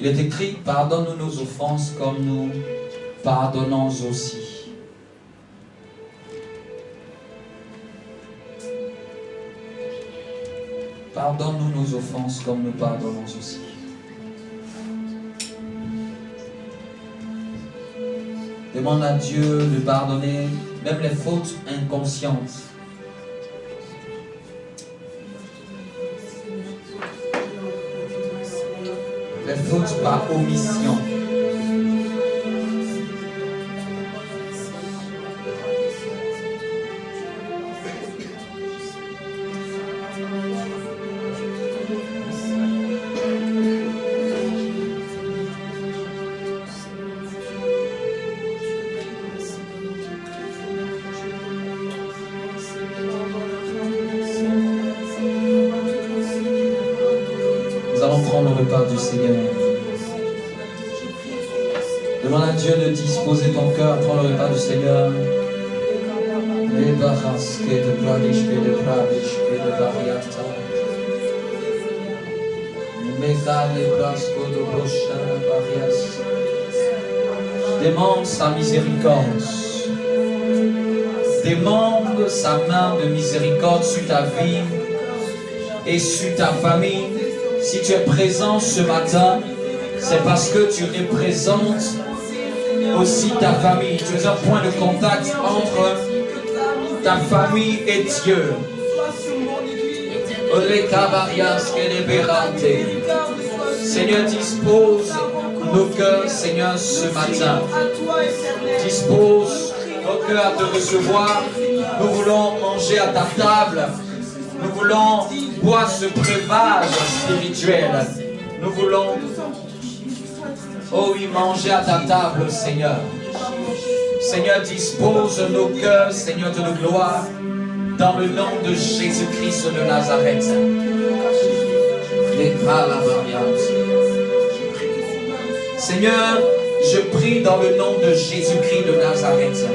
Il est écrit, pardonne-nous nos offenses comme nous pardonnons aussi. Pardonne-nous nos offenses comme nous pardonnons aussi. Demande à Dieu de pardonner même les fautes inconscientes. Les fautes par omission. Du Seigneur. Demande à Dieu de disposer ton cœur à prendre le repas du Seigneur. Demande sa miséricorde. Demande sa main de miséricorde sur ta vie et sur ta famille. Si tu es présent ce matin, c'est parce que tu représentes aussi ta famille. Tu es un point de contact entre ta famille et Dieu. Seigneur, dispose nos cœurs, Seigneur, ce matin. Dispose nos cœurs à te recevoir. Nous voulons manger à ta table. Nous voulons boire ce breuvage spirituel. Nous voulons, oh oui, manger à ta table, Seigneur. Seigneur, dispose nos cœurs, Seigneur de gloire, dans le nom de Jésus-Christ de Nazareth. Seigneur, je prie dans le nom de Jésus-Christ de Nazareth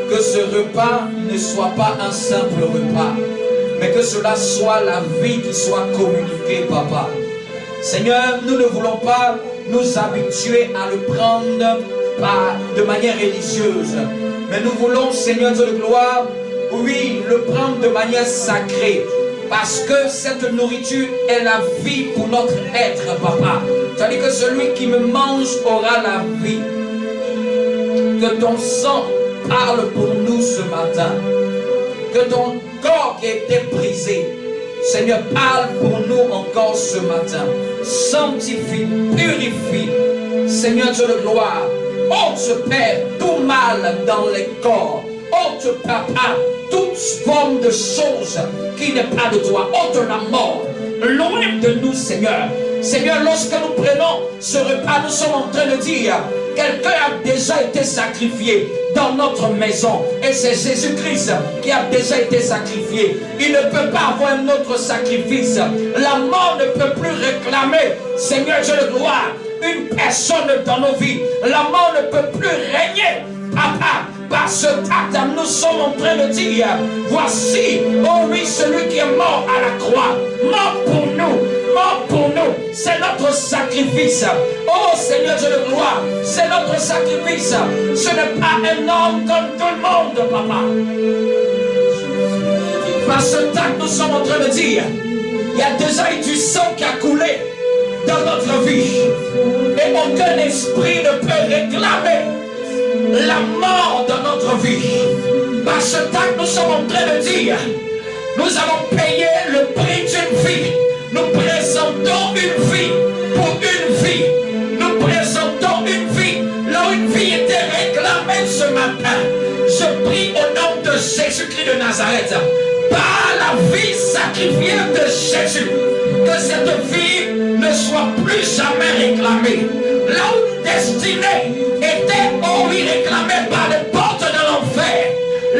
que ce repas ne soit pas un simple repas, mais que cela soit la vie qui soit communiquée, Papa. Seigneur, nous ne voulons pas nous habituer à le prendre de manière religieuse, mais nous voulons, Seigneur de gloire, oui, le prendre de manière sacrée, parce que cette nourriture est la vie pour notre être, Papa. C'est-à-dire que celui qui me mange aura la vie. Que ton sang parle pour nous ce matin. Que ton corps qui a été brisé, Seigneur, parle pour nous encore ce matin. Sanctifie, purifie, Seigneur de la gloire. Ôte, Père, tout mal dans les corps. Ôte, Papa, toute forme de choses qui n'est pas de toi. Ôte la mort. Loin de nous, Seigneur. Seigneur, lorsque nous prenons ce repas, nous sommes en train de dire, quelqu'un a déjà été sacrifié dans notre maison. Et c'est Jésus-Christ qui a déjà été sacrifié. Il ne peut pas avoir un autre sacrifice. La mort ne peut plus réclamer, Seigneur, je le gloire, une personne dans nos vies. La mort ne peut plus régner, Papa. Par ce acte, nous sommes en train de dire, voici, oh oui, celui qui est mort à la croix, mort pour nous. Mort pour nous, c'est notre sacrifice. Oh Seigneur de la gloire, c'est notre sacrifice. Ce n'est pas un homme comme tout le monde, Papa. Par ce temps, nous sommes en train de dire, il y a déjà eu du sang qui a coulé dans notre vie. Et aucun esprit ne peut réclamer la mort dans notre vie. Par ce temps, nous sommes en train de dire, nous avons payé le prix d'une vie. Nous présentons une vie pour une vie. Nous présentons une vie. Là où une vie était réclamée ce matin. Je prie au nom de Jésus-Christ de Nazareth, par la vie sacrifiée de Jésus, que cette vie ne soit plus jamais réclamée. Là où une destinée était, oh oui, réclamée par les portes de l'enfer.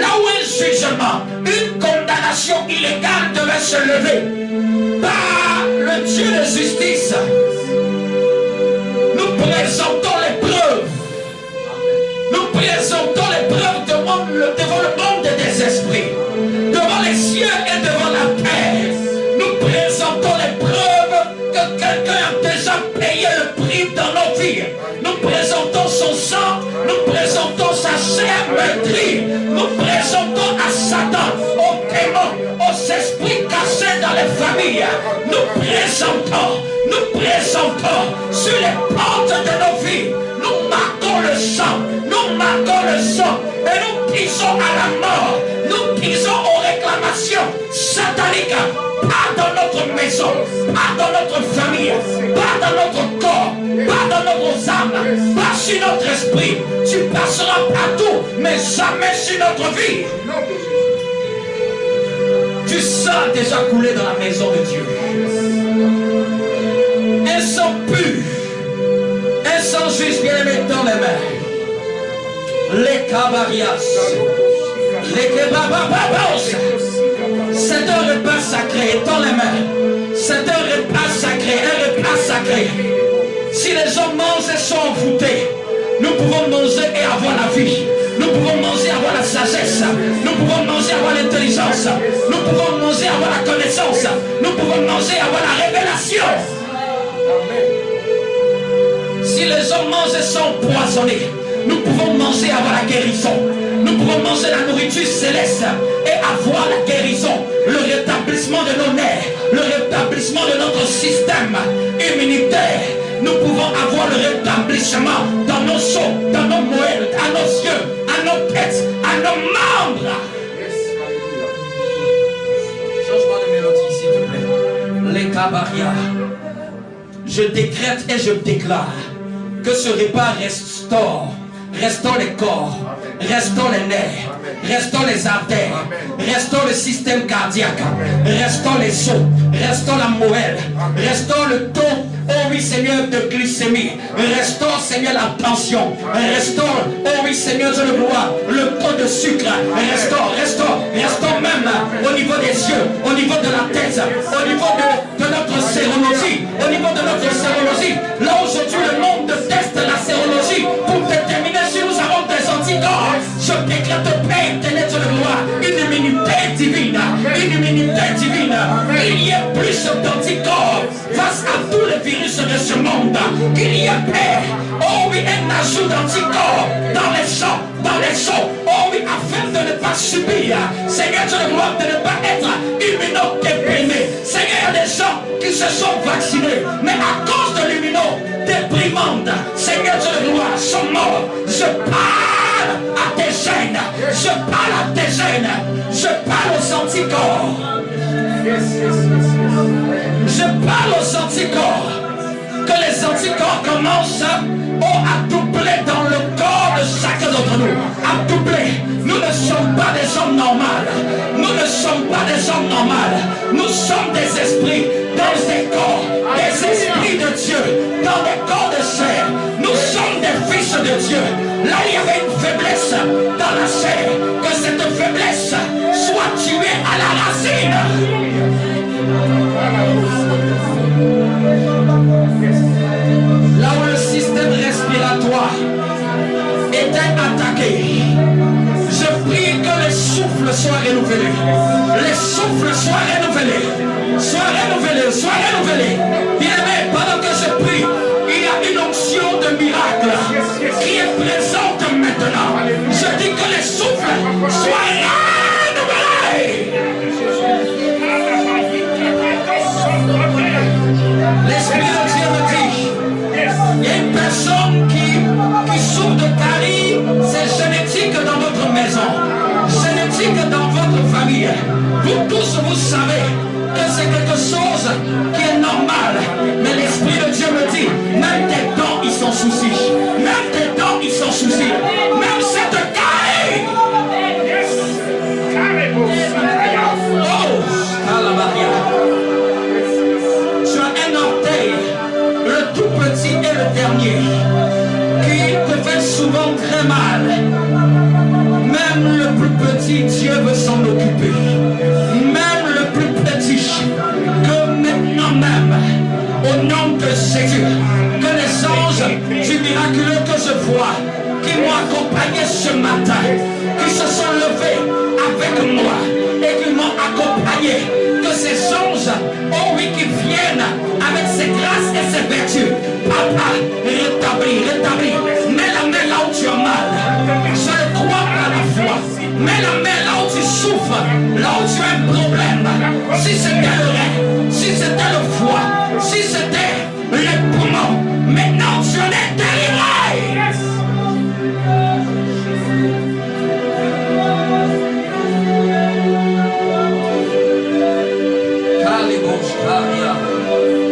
Là où un jugement, une condamnation illégale devait se lever. Par le Dieu de justice, nous présentons les preuves. Nous présentons les preuves devant le monde des esprits, devant les cieux et devant la terre. Nous présentons les preuves que quelqu'un a déjà payé le prix dans meurtriers, nous présentons à Satan, aux démons, aux esprits cachés dans les familles. Nous présentons sur les portes de nos vies. Nous marquons le sang et nous pisons à la mort. Nous pisons aux réclamations sataniques. Pas dans notre maison, pas dans notre famille, pas dans notre corps, pas dans nos âmes, pas sur notre esprit. Tu passeras partout, mais jamais sur notre vie. Du sang déjà coulé dans la maison de Dieu. Un sang pur, un sang juste bien-aimé dans les mains. Les cabarias, les kebabababos. C'est un repas sacré dans les mains. C'est un repas sacré, un repas sacré. Si les gens mangent et sont envoûtés, nous pouvons manger et avoir la vie. Nous pouvons manger et avoir la sagesse. Nous pouvons manger et avoir l'intelligence. Nous pouvons manger et avoir la connaissance. Nous pouvons manger et avoir la révélation. Si les gens mangent et sont poisonnés, nous pouvons manger et avoir la guérison. Nous pouvons manger la nourriture céleste et avoir la guérison, le rétablissement de nos nerfs, le rétablissement de notre système immunitaire. Nous pouvons avoir le rétablissement dans nos os, dans nos moelles, à nos yeux, à nos têtes, à nos membres. Change-moi de mélodie, s'il te plaît. Les cabaria. Je décrète et je déclare que ce repas restaure les corps, restaure les nerfs, restaure les artères, restaure le système cardiaque, restaure les os, restaure la moelle, restaure le taux, oh oui Seigneur, de glycémie, restaure Seigneur la tension, restaure, oh oui Seigneur de la gloire, le taux de sucre, restaure même au niveau des yeux, au niveau de la tête, au niveau de notre sérologie, au niveau de notre sérologie. Là aujourd'hui le monde teste la sérologie pour déterminer si nous avons des anticorps. Je décrète paix éternelle de la gloire, une immunité divine, il y a plus d'anticorps face à tous les virus de ce monde. Il y a paix, oh oui, un ajout d'anticorps dans les sangs, oh oui, afin de ne pas subir, Seigneur de la gloire, de ne pas être immunodéprimé. Seigneur, il y a des gens qui se sont vaccinés, mais à cause de l'immunodéprimante, Seigneur de la gloire, sont morts. Je parle à tes gènes, je parle aux anticorps. Je parle aux anticorps. Que les anticorps commencent à doubler dans le corps de chacun d'entre nous. À doubler. Nous ne sommes pas des hommes normaux. Nous sommes des esprits dans des corps, des esprits de Dieu, dans des corps de chair. Nous sommes des fils de Dieu. Là, il y avait une faiblesse dans la chair. Que cette faiblesse soit tuée à la racine. Là où le système respiratoire était attaqué, je prie que les souffles soient renouvelés. Les souffles soient renouvelés. Bien-aimé, pendant que je prie, il y a une onction de miracle qui est présente maintenant. Je dis que les souffles soient renouvelés. L'Esprit de Dieu me dit, il y a une personne qui souffre de carie, c'est génétique dans votre maison, génétique dans votre famille. Vous tous, vous savez que c'est quelque chose qui est normal. Mais l'Esprit de Dieu me dit, même tes dents, ils s'en soucient. Même tes dents, ils s'en soucient. Même cette carie. Oh, à la barrière. Tu as un orteil, le tout petit et le dernier, qui te fait souvent très mal. Même le plus petit, Dieu veut s'en occuper. Même le plus petit, que maintenant même, au nom de Jésus, que les anges du miraculeux que je vois, qui m'ont accompagné ce matin, qui se sont levés avec moi et qui m'ont accompagné, que ces anges, oh oui, qui viennent avec ses grâces et ses vertus, papa, rétablis, mets la main là où tu as mal. Je crois à la Mets la main là où tu souffres, là où tu as un problème. Si c'était le rein, si c'était le foie, si c'était les poumons, maintenant tu en es délivré.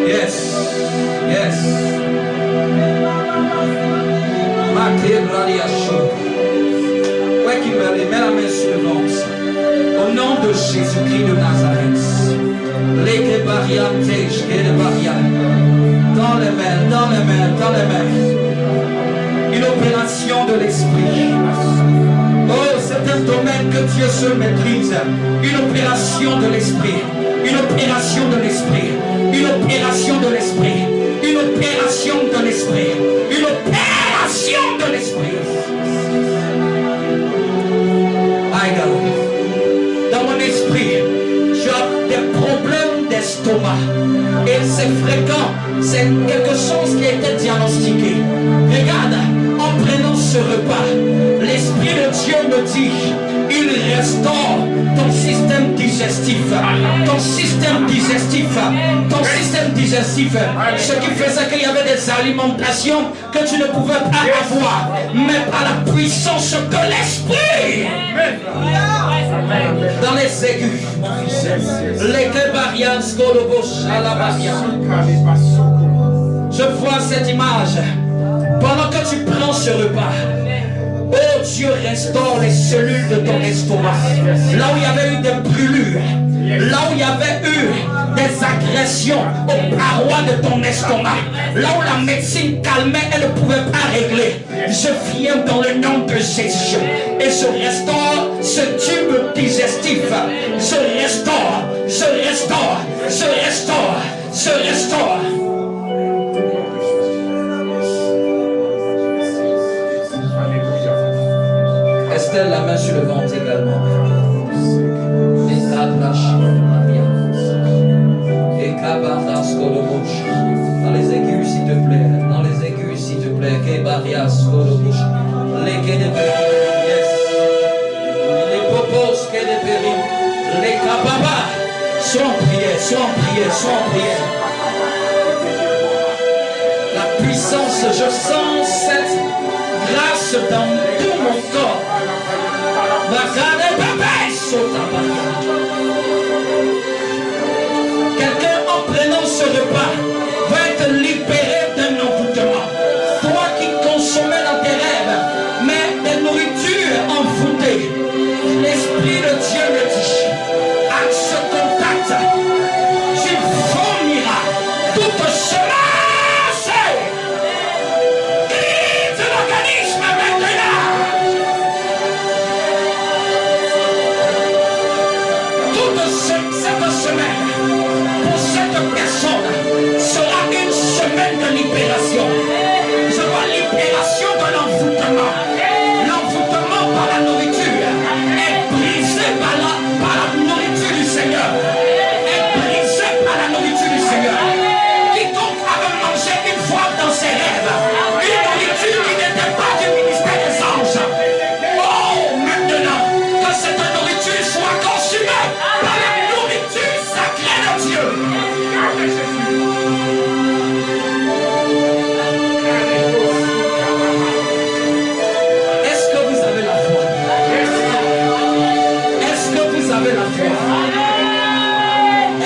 Yes, yes. Ouais, Kimberly, mets la main sur le ventre. Au nom de Jésus-Christ de Nazareth. Dans les mains, dans les mains, dans les mains. Une opération de l'esprit. Oh, c'est un domaine que Dieu seul maîtrise. Une opération de l'esprit. Une opération de l'esprit. Une opération de l'esprit. Une opération de l'esprit. Une opération de l'esprit. Dans mon esprit, tu as des problèmes d'estomac. Et c'est fréquent. C'est quelque chose qui a été diagnostiqué. Regarde, en prenant ce repas, l'Esprit de Dieu me dit, il restaure ton système digestif. Ton système digestif. Ton système digestif. Ce qui faisait qu'il y avait des alimentations que tu ne pouvais pas avoir. Mais par la puissance de l'Esprit. Dans les aigus. Les Kebarians, Golobos, Alabarians. Je vois cette image. Pendant que tu prends ce repas, oh Dieu, restaure les cellules de ton estomac. Là où il y avait eu des brûlures, là où il y avait eu des agressions aux parois de ton estomac, là où la médecine calmait, elle ne pouvait pas régler. Je viens dans le nom de Jésus et je restaure ce tube digestif. Je restaure, je restaure, je restaure, je restaure. Estelle, la main sur le ventre également. Dans les aigus, s'il te plaît. Dans les aigus, s'il te plaît. Les popos, les kababas. Sois en prière, sois en prière, sois en prière. La puissance, je sens cette grâce dans tout mon corps. Quelqu'un en prenant ce repas va être libéré d'un envoûtement. Toi qui consommais dans tes rêves, mais des nourritures envoûtées, l'Esprit de Dieu me dit, à ce contact, tu vomiras toute semence. Quitte l'organisme maintenant. Cette semaine, pour cette personne, sera une semaine de libération. Je vois libération de l'envoûtement. L'envoûtement par la nourriture est brisé par la nourriture du Seigneur. Est brisé par la nourriture du Seigneur. Quiconque avait mangé une fois dans ses rêves, une nourriture qui n'était pas du ministère des anges. Oh, maintenant, que cette nourriture soit consumée par la nourriture sacrée de Dieu. Est-ce que vous avez la foi? Est-ce que vous avez la foi?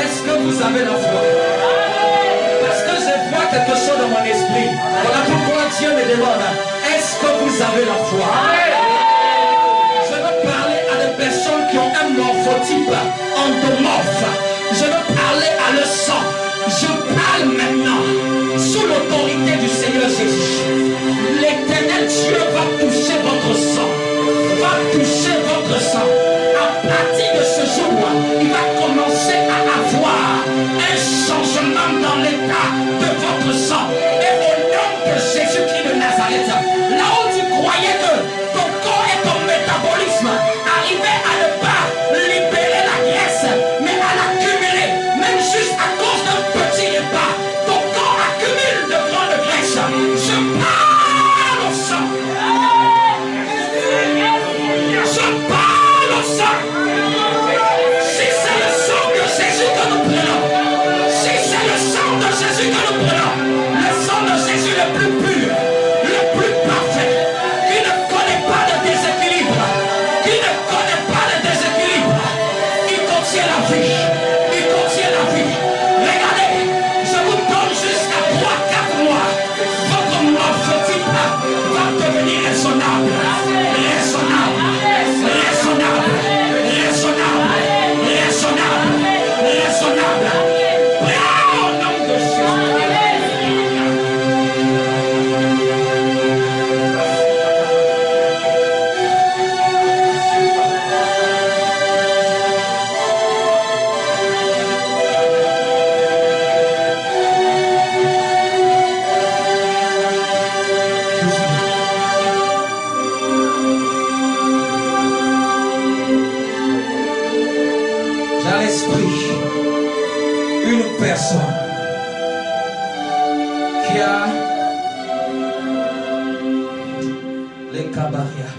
Est-ce que vous avez la foi? Parce que je vois quelque chose dans mon esprit. Voilà pourquoi Dieu me demande, est-ce que vous avez la foi? Je veux parler à des personnes qui ont un morphotype endomorphe. Je veux parler à le sang. Je parle maintenant sous l'autorité du Seigneur Jésus. L'Éternel Dieu va toucher votre sang. Va toucher votre sang. À partir de ce jour, il va commencer à avoir un changement dans l'état de votre sang. Et au nom de Jésus-Christ de Nazareth, là où tu croyais que ton corps et ton métabolisme arrivaient à ne pas libérer la graisse, mais à l'accumuler, même juste à cause d'un petit repas, ton corps accumule de grande graisse. Je parle au sang. Je parle Saint-Esprit, une personne qui a les cabaria,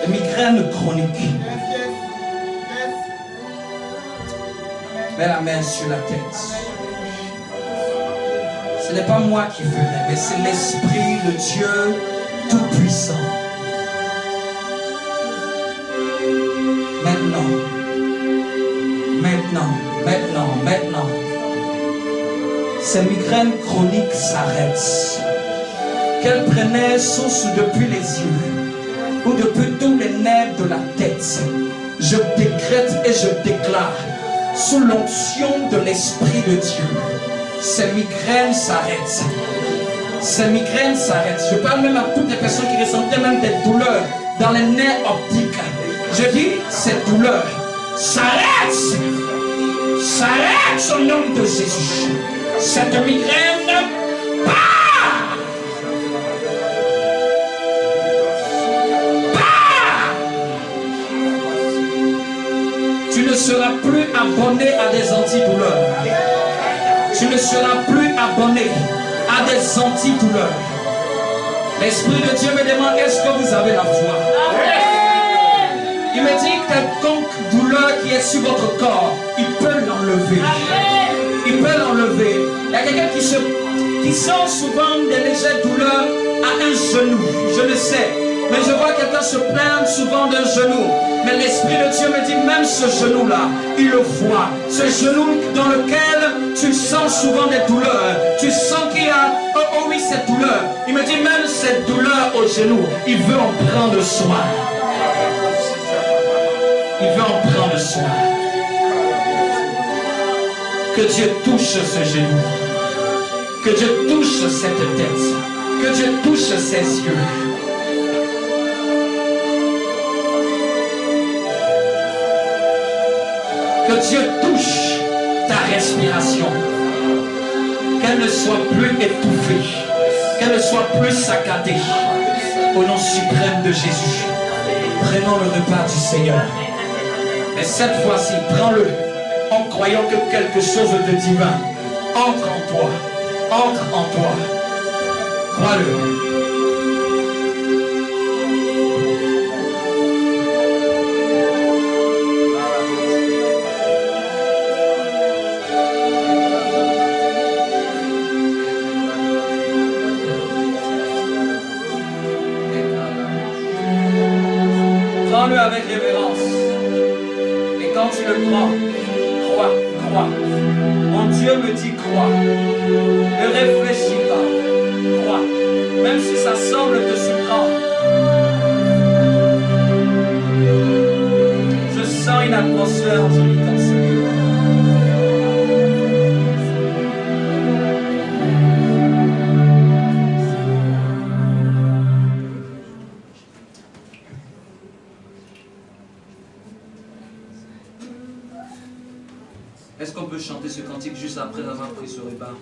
les migraines chroniques. Mets la main sur la tête. Ce n'est pas moi qui ferai, mais c'est l'Esprit, le Dieu Tout-Puissant. Maintenant, ces migraines chroniques s'arrêtent. Qu'elles prenaient source depuis les yeux ou depuis tous les nerfs de la tête. Je décrète et je déclare, sous l'onction de l'Esprit de Dieu, ces migraines s'arrêtent. Ces migraines s'arrêtent. Je parle même à toutes les personnes qui ressentaient même des douleurs dans les nerfs optiques. Je dis, ces douleurs s'arrêtent. S'arrête au nom de Jésus. Cette migraine part. Part. Tu ne seras plus abonné à des antidouleurs. Tu ne seras plus abonné à des antidouleurs. L'Esprit de Dieu me demande, est-ce que vous avez la foi? Il me dit que quelconque douleur qui est sur votre corps, il peut l'enlever. Il peut l'enlever. Il y a quelqu'un qui sent souvent des légères douleurs à un genou. Je le sais. Mais je vois quelqu'un se plaindre souvent d'un genou. Mais l'Esprit de Dieu me dit, même ce genou-là, il le voit. Ce genou dans lequel tu sens souvent des douleurs. Tu sens qu'il y a, oh oui, cette douleur. Il me dit, même cette douleur au genou, il veut en prendre soin. Il veut en prendre soin. Que Dieu touche ce genou. Que Dieu touche cette tête. Que Dieu touche ses yeux. Que Dieu touche ta respiration. Qu'elle ne soit plus étouffée. Qu'elle ne soit plus saccadée. Au nom suprême de Jésus. Prenons le repas du Seigneur. Mais cette fois-ci, prends-le en croyant que quelque chose de divin entre en toi. Entre en toi. Crois-le. Prends-le avec révérence. Quand tu le prends, crois, crois. Mon Dieu me dit crois. Ne réfléchis pas. Crois. Même si ça semble te surprendre. Je sens une atmosphère angélique dans ce lieu. Est-ce qu'on peut chanter ce cantique juste après avoir pris ce repas?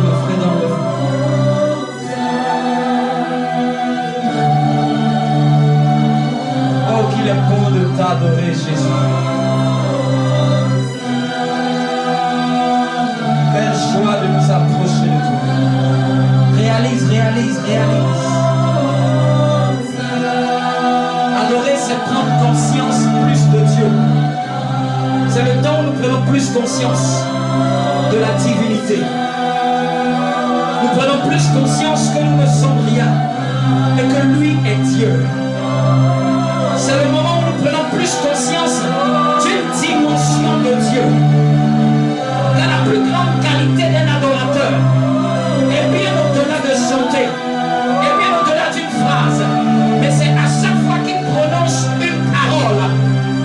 Fais-dans-le, fais-dans-le. Oh, qu'il est beau de t'adorer, Jésus. Quelle joie de nous approcher de toi. Réalise, réalise, réalise. Adorer, c'est prendre conscience plus de Dieu. C'est le temps où nous prenons plus conscience de la divinité. Nous prenons plus conscience que nous ne sommes rien et que lui est Dieu. C'est le moment où nous prenons plus conscience d'une dimension de Dieu. Car la plus grande qualité d'un adorateur est bien au-delà de chanter, est bien au-delà d'une phrase. Mais c'est à chaque fois qu'il prononce une parole,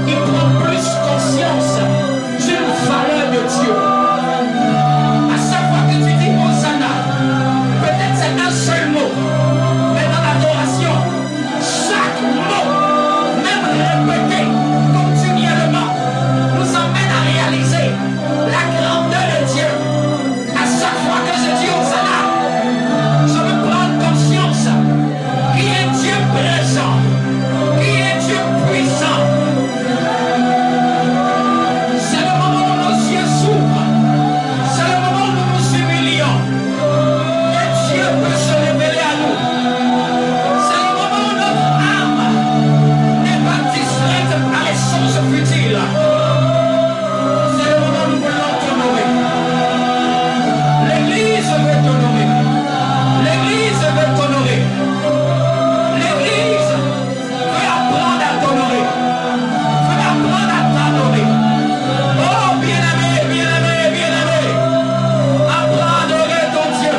il prend plus conscience d'une valeur de Dieu. À chaque fois que tu dis Hosanna, peut-être c'est un seul mot, mais dans l'adoration, chaque mot, même répété continuellement, nous emmène à réaliser la grandeur de Dieu. À chaque fois que je dis Hosanna, je veux prendre conscience qui est Dieu présent, qui est Dieu puissant. C'est le moment où nos yeux s'ouvrent, c'est le moment où nous nous humilions et Dieu peut se révéler à nous. C'est le moment où notre âme n'est pas distraite par les choses futiles. C'est le moment où nous voulons t'honorer. L'Église veut t'honorer. L'Église veut t'honorer. L'Église veut apprendre à t'honorer. Veut apprendre à t'adorer. Oh, bien-aimé, bien-aimé, bien-aimé. Apprends à adorer ton Dieu.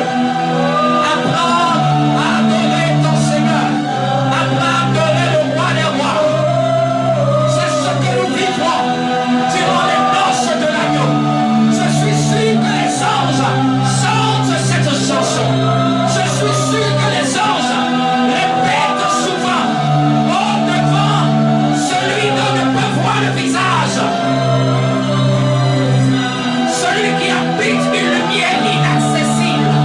Apprends à adorer ton Seigneur. Apprends à adorer le roi des rois. C'est ce que nous vivrons durant les noces de l'agneau. Je suis sûr que les anges chantent cette chanson. Je suis sûr que les anges répètent souvent oh, devant celui dont ne peut voir le visage. Celui qui habite une lumière inaccessible.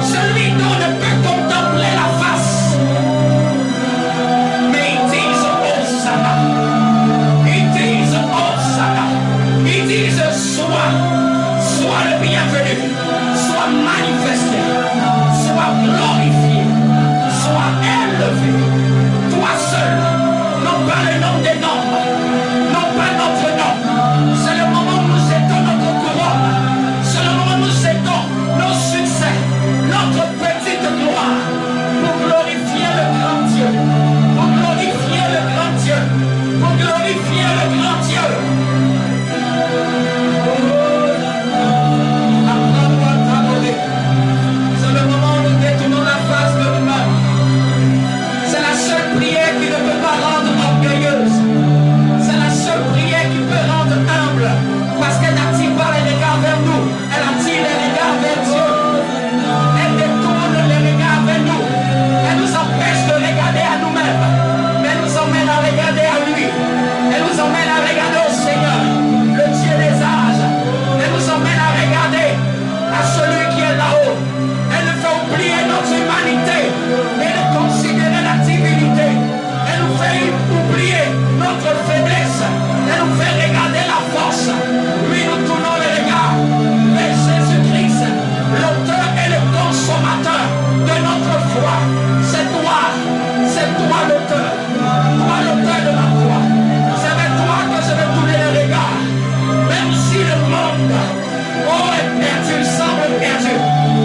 Celui dont ne peut contempler la face. Mais ils disent Hosanna. Ils disent Hosanna. Ils disent sois le bienvenu. Sois manifesté. Sois glorifié. Sois élevé. Toi seul. Non pas le nom des noms. Non pas notre nom. C'est le moment où nous étons notre couronne. C'est le moment où nous étons nos succès. Notre petite gloire. Pour glorifier le grand Dieu. Pour glorifier le grand Dieu. Pour glorifier le grand Dieu. Apprends-nous à t'adorer. C'est le moment où nous détournons la face de nous-mêmes. C'est la seule prière qui ne peut pas rendre orgueilleuse. C'est la seule prière qui peut rendre humble. Parce qu'elle n'attire pas les regards vers nous. Elle attire les regards vers Dieu. Elle détourne les regards vers nous. Elle nous empêche de regarder à nous-mêmes. Mais elle nous emmène à regarder à lui. Elle nous emmène à regarder au Seigneur, le Dieu des âges. Elle nous emmène à regarder à celui qui est là-haut. Elle nous fait oublier notre humanité et de considérer la divinité. Elle nous fait oublier notre faiblesse. Elle nous fait regarder la force. Lui, nous tournons les regards vers Jésus-Christ, l'auteur et le consommateur de notre foi. C'est toi l'auteur. Toi l'auteur de la foi. C'est vers toi que je vais tourner les regards. Même si le monde est perdu, semble perdu,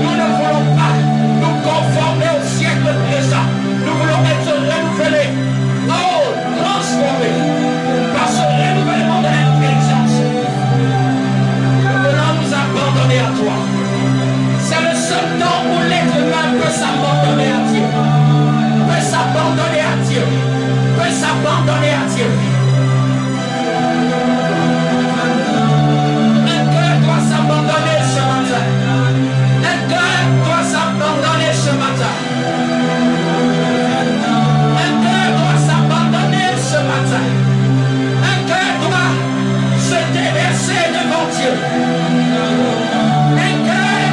nous ne voulons pas nous conformer au siècle présent. Nous voulons être renouvelés, transformés par ce renouvellement de l'intelligence. Nous voulons nous abandonner à toi. C'est le seul temps où l'être humain peut s'abandonner à Dieu. Peut s'abandonner à Dieu. Peut s'abandonner à Dieu. Un cœur doit s'abandonner ce matin. Un cœur doit s'abandonner ce matin. Un cœur doit s'abandonner ce matin. Un cœur doit se déverser devant Dieu. Un cœur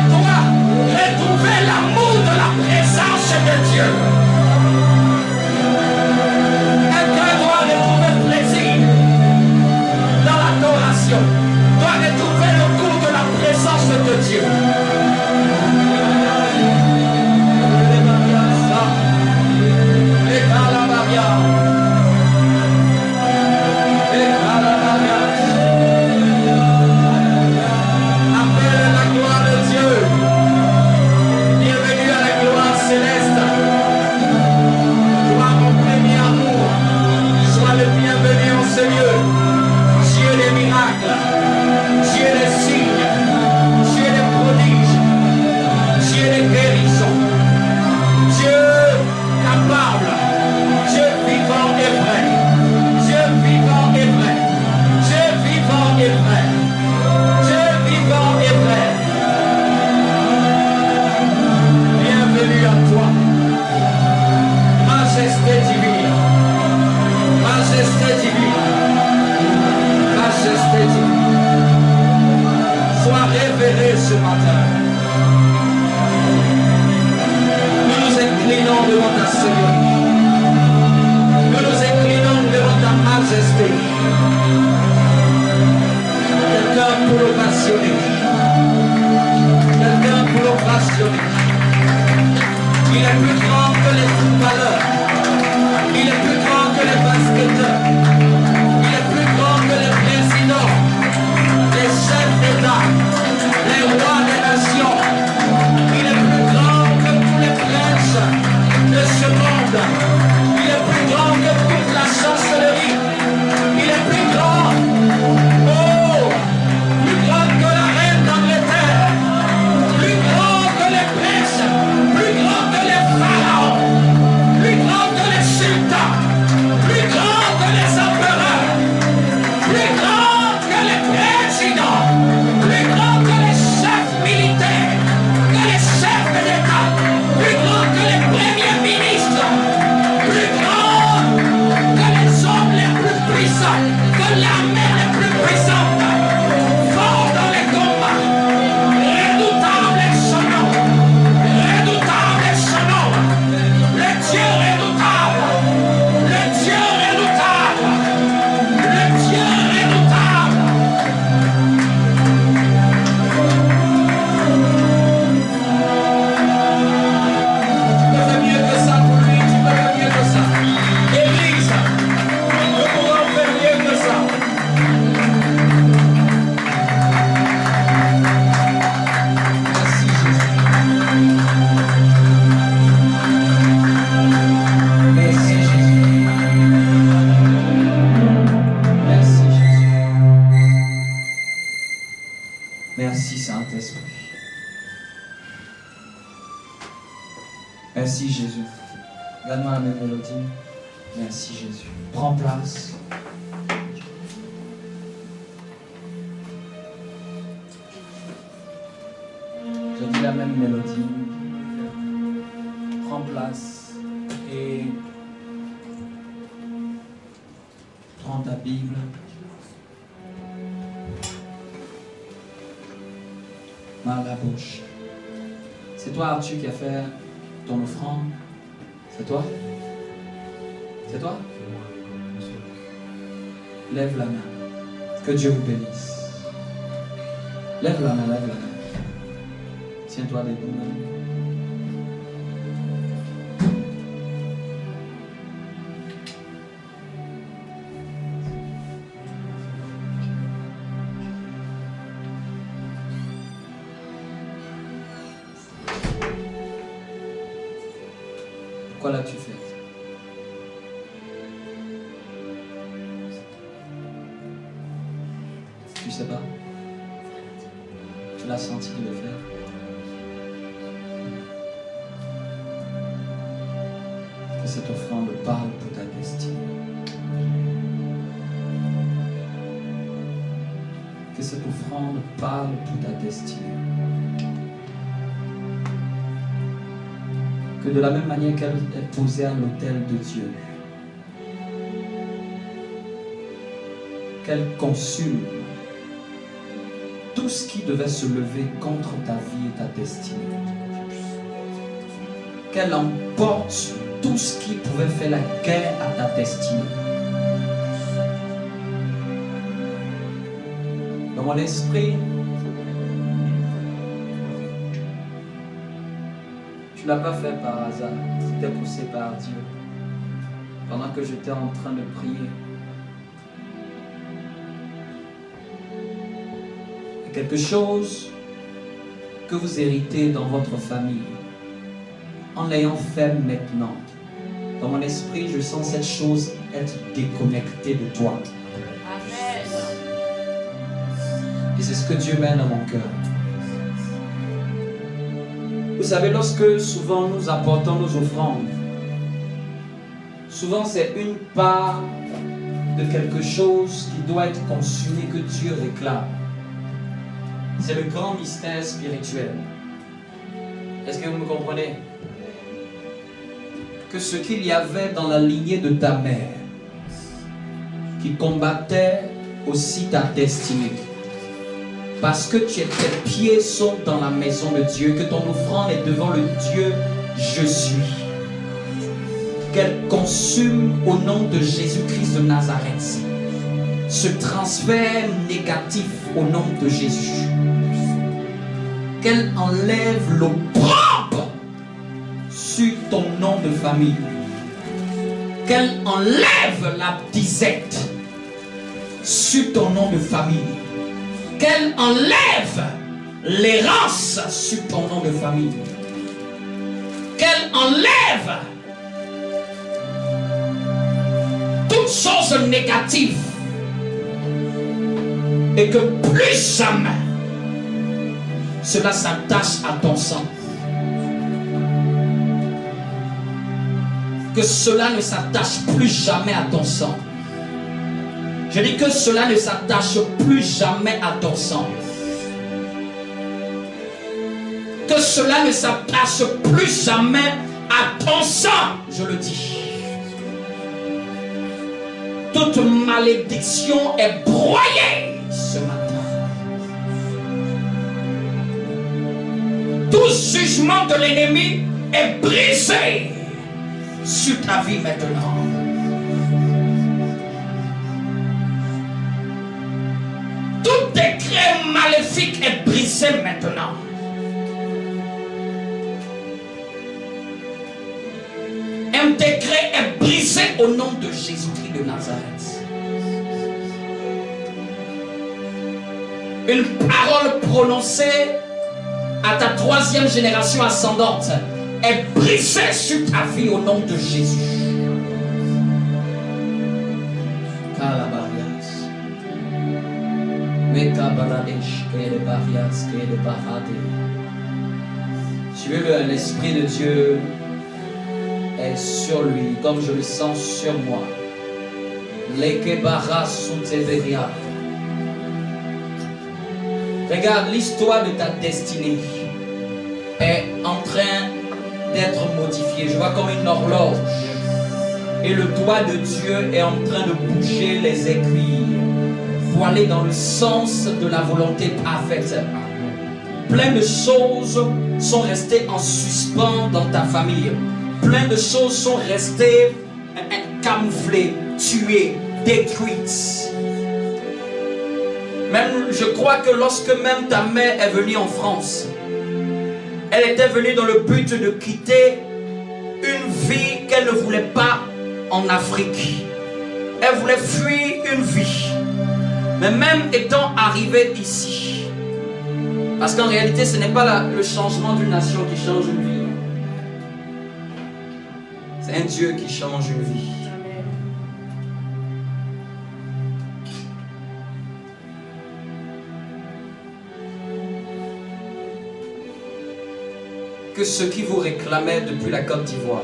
Merci Jésus. Regarde-moi la même mélodie. Merci Jésus. Prends place. Je dis la même mélodie. Prends place et prends ta Bible. Main à la bouche. C'est toi Arthur qui a fait ton offrande? C'est toi? C'est toi? Lève la main. Que Dieu vous bénisse. Lève la main, lève la main. Tiens-toi debout. Pourquoi l'as-tu fait? Tu sais pas? Tu l'as senti de le faire? Que cette offrande parle pour ta destinée. Que cette offrande parle pour ta destinée. Que de la même manière qu'elle est posée à l'autel de Dieu, qu'elle consume tout ce qui devait se lever contre ta vie et ta destinée. Qu'elle emporte tout ce qui pouvait faire la guerre à ta destinée. Dans mon esprit, tu ne l'as pas fait par hasard, c'était poussé par Dieu. Pendant que j'étais en train de prier, et quelque chose que vous héritez dans votre famille, en l'ayant fait maintenant, dans mon esprit, je sens cette chose être déconnectée de toi. Amen. Et c'est ce que Dieu met dans mon cœur. Vous savez, lorsque souvent nous apportons nos offrandes, souvent c'est une part de quelque chose qui doit être consumé que Dieu réclame. C'est le grand mystère spirituel. Est-ce que vous me comprenez? Que ce qu'il y avait dans la lignée de ta mère, qui combattait aussi ta destinée, parce que tes pieds sont dans la maison de Dieu, que ton offrande est devant le Dieu je suis. Qu'elle consume au nom de Jésus-Christ de Nazareth ce transfert négatif au nom de Jésus. Qu'elle enlève l'opprobre sur ton nom de famille. Qu'elle enlève la disette sur ton nom de famille. Qu'elle enlève l'errance sur ton nom de famille. Qu'elle enlève toutes choses négatives. Et que plus jamais cela s'attache à ton sang. Que cela ne s'attache plus jamais à ton sang. Je dis que cela ne s'attache plus jamais à ton sang. Que cela ne s'attache plus jamais à ton sang, je le dis. Toute malédiction est broyée ce matin. Tout jugement de l'ennemi est brisé sur ta vie maintenant. Tout décret maléfique est brisé maintenant. Un décret est brisé au nom de Jésus-Christ de Nazareth. Une parole prononcée à ta troisième génération ascendante est brisée sur ta vie au nom de Jésus. Tu veux l'Esprit de Dieu est sur lui, comme je le sens sur moi. Lekebara Souteveria. Regarde, l'histoire de ta destinée est en train d'être modifiée. Je vois comme une horloge. Et le doigt de Dieu est en train de bouger les aiguilles pour aller dans le sens de la volonté parfaite. Plein de choses sont restées en suspens dans ta famille. Plein de choses sont restées camouflées, tuées, détruites. Même, je crois que lorsque même ta mère est venue en France, elle était venue dans le but de quitter une vie qu'elle ne voulait pas en Afrique. Elle voulait fuir une vie. Mais même étant arrivée ici, parce qu'en réalité ce n'est pas le changement d'une nation qui change une vie. C'est un Dieu qui change une vie. Que ce qui vous réclamait depuis la Côte d'Ivoire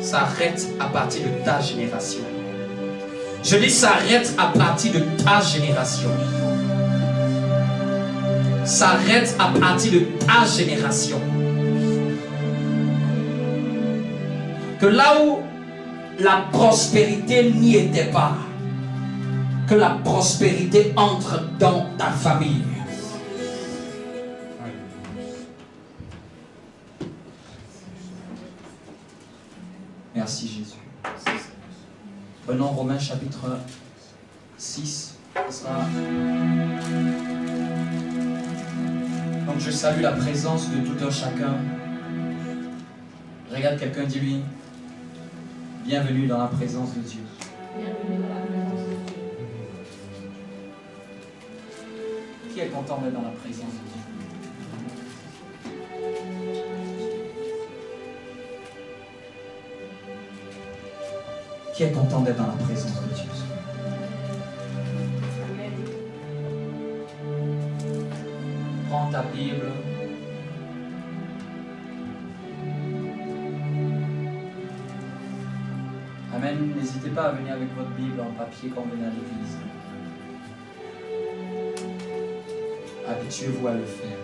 s'arrête à partir de ta génération. Je dis s'arrête à partir de ta génération. S'arrête à partir de ta génération. Que là où la prospérité n'y était pas, que la prospérité entre dans ta famille. Merci Jésus. Prenons Romains chapitre 6. Donc je salue la présence de tout un chacun. Regarde quelqu'un, dis-lui, bienvenue dans la présence de Dieu. Bienvenue dans la présence de Dieu. Qui est content d'être dans la présence de Dieu? Qui est content d'être dans la présence de Dieu? Prends ta Bible. Amen. N'hésitez pas à venir avec votre Bible en papier quand vous venez à l'église. Habituez-vous à le faire.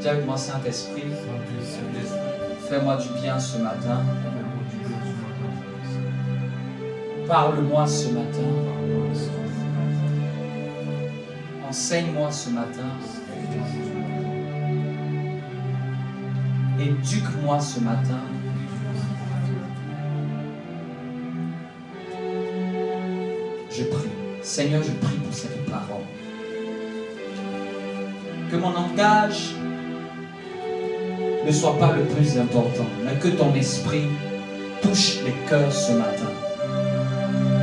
Dis avec moi, Saint-Esprit, fais-moi du bien ce matin. Parle-moi ce matin. Enseigne-moi ce matin. Éduque-moi ce matin. Je prie. Seigneur, je prie pour cette parole. Que mon langage ne soit pas le plus important, mais que ton esprit touche les cœurs ce matin.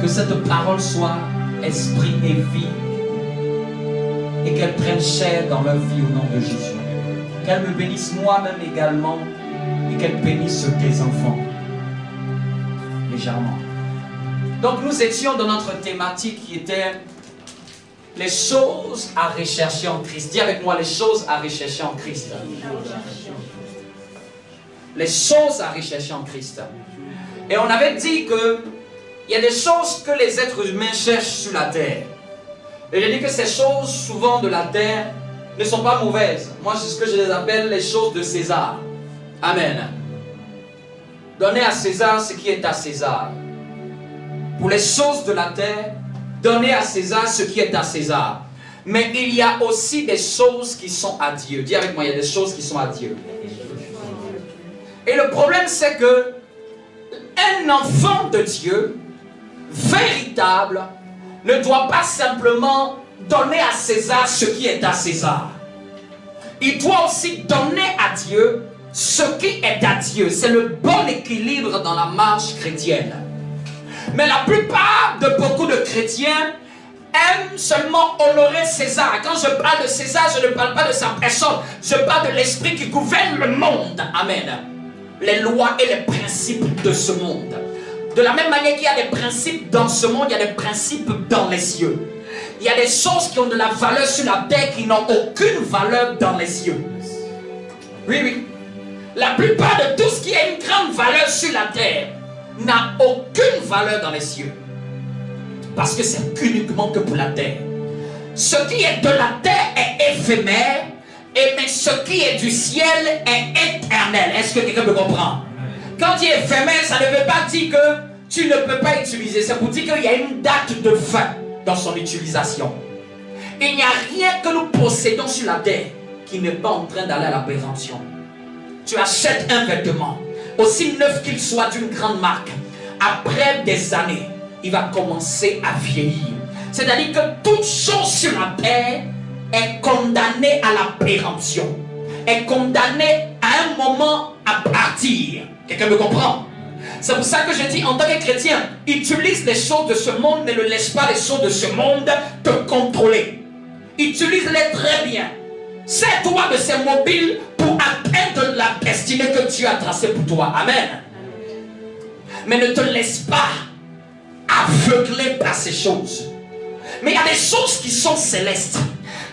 Que cette parole soit esprit et vie et qu'elle prenne chair dans leur vie au nom de Jésus. Qu'elle me bénisse moi-même également et qu'elle bénisse tes enfants légèrement. Donc nous étions dans notre thématique qui était les choses à rechercher en Christ. Dis avec moi, les choses à rechercher en Christ. Les choses à rechercher en Christ. Et on avait dit que il y a des choses que les êtres humains cherchent sur la terre. Et j'ai dit que ces choses, souvent de la terre, ne sont pas mauvaises. Moi, c'est ce que je les appelle les choses de César. Amen. Donnez à César ce qui est à César. Pour les choses de la terre, donnez à César ce qui est à César. Mais il y a aussi des choses qui sont à Dieu. Dis avec moi, il y a des choses qui sont à Dieu. Et le problème, c'est que un enfant de Dieu, véritable, ne doit pas simplement donner à César ce qui est à César. Il doit aussi donner à Dieu ce qui est à Dieu. C'est le bon équilibre dans la marche chrétienne. Mais la plupart de beaucoup de chrétiens aiment seulement honorer César. Quand je parle de César, je ne parle pas de sa personne. Je parle de l'esprit qui gouverne le monde. Amen. Les lois et les principes de ce monde. De la même manière qu'il y a des principes dans ce monde, il y a des principes dans les cieux. Il y a des choses qui ont de la valeur sur la terre qui n'ont aucune valeur dans les cieux. Oui, oui. La plupart de tout ce qui a une grande valeur sur la terre n'a aucune valeur dans les cieux. Parce que c'est uniquement que pour la terre. Ce qui est de la terre est éphémère, mais ce qui est du ciel est éternel. Est-ce que quelqu'un me comprend? Quand il est éphémère, ça ne veut pas dire que tu ne peux pas utiliser. C'est pour dire qu'il y a une date de fin dans son utilisation. Il n'y a rien que nous possédons sur la terre qui n'est pas en train d'aller à la péremption. Tu achètes un vêtement, aussi neuf qu'il soit d'une grande marque, après des années, il va commencer à vieillir. C'est-à-dire que toute chose sur la terre est condamnée à la péremption, est condamnée à un moment à partir. Quelqu'un me comprend? C'est pour ça que je dis en tant que chrétien, utilise les choses de ce monde, mais ne laisse pas les choses de ce monde te contrôler. Utilise-les très bien. Sers-toi de ces mobiles pour atteindre la destinée que Dieu a tracée pour toi. Amen. Mais ne te laisse pas aveugler par ces choses. Mais il y a des choses qui sont célestes.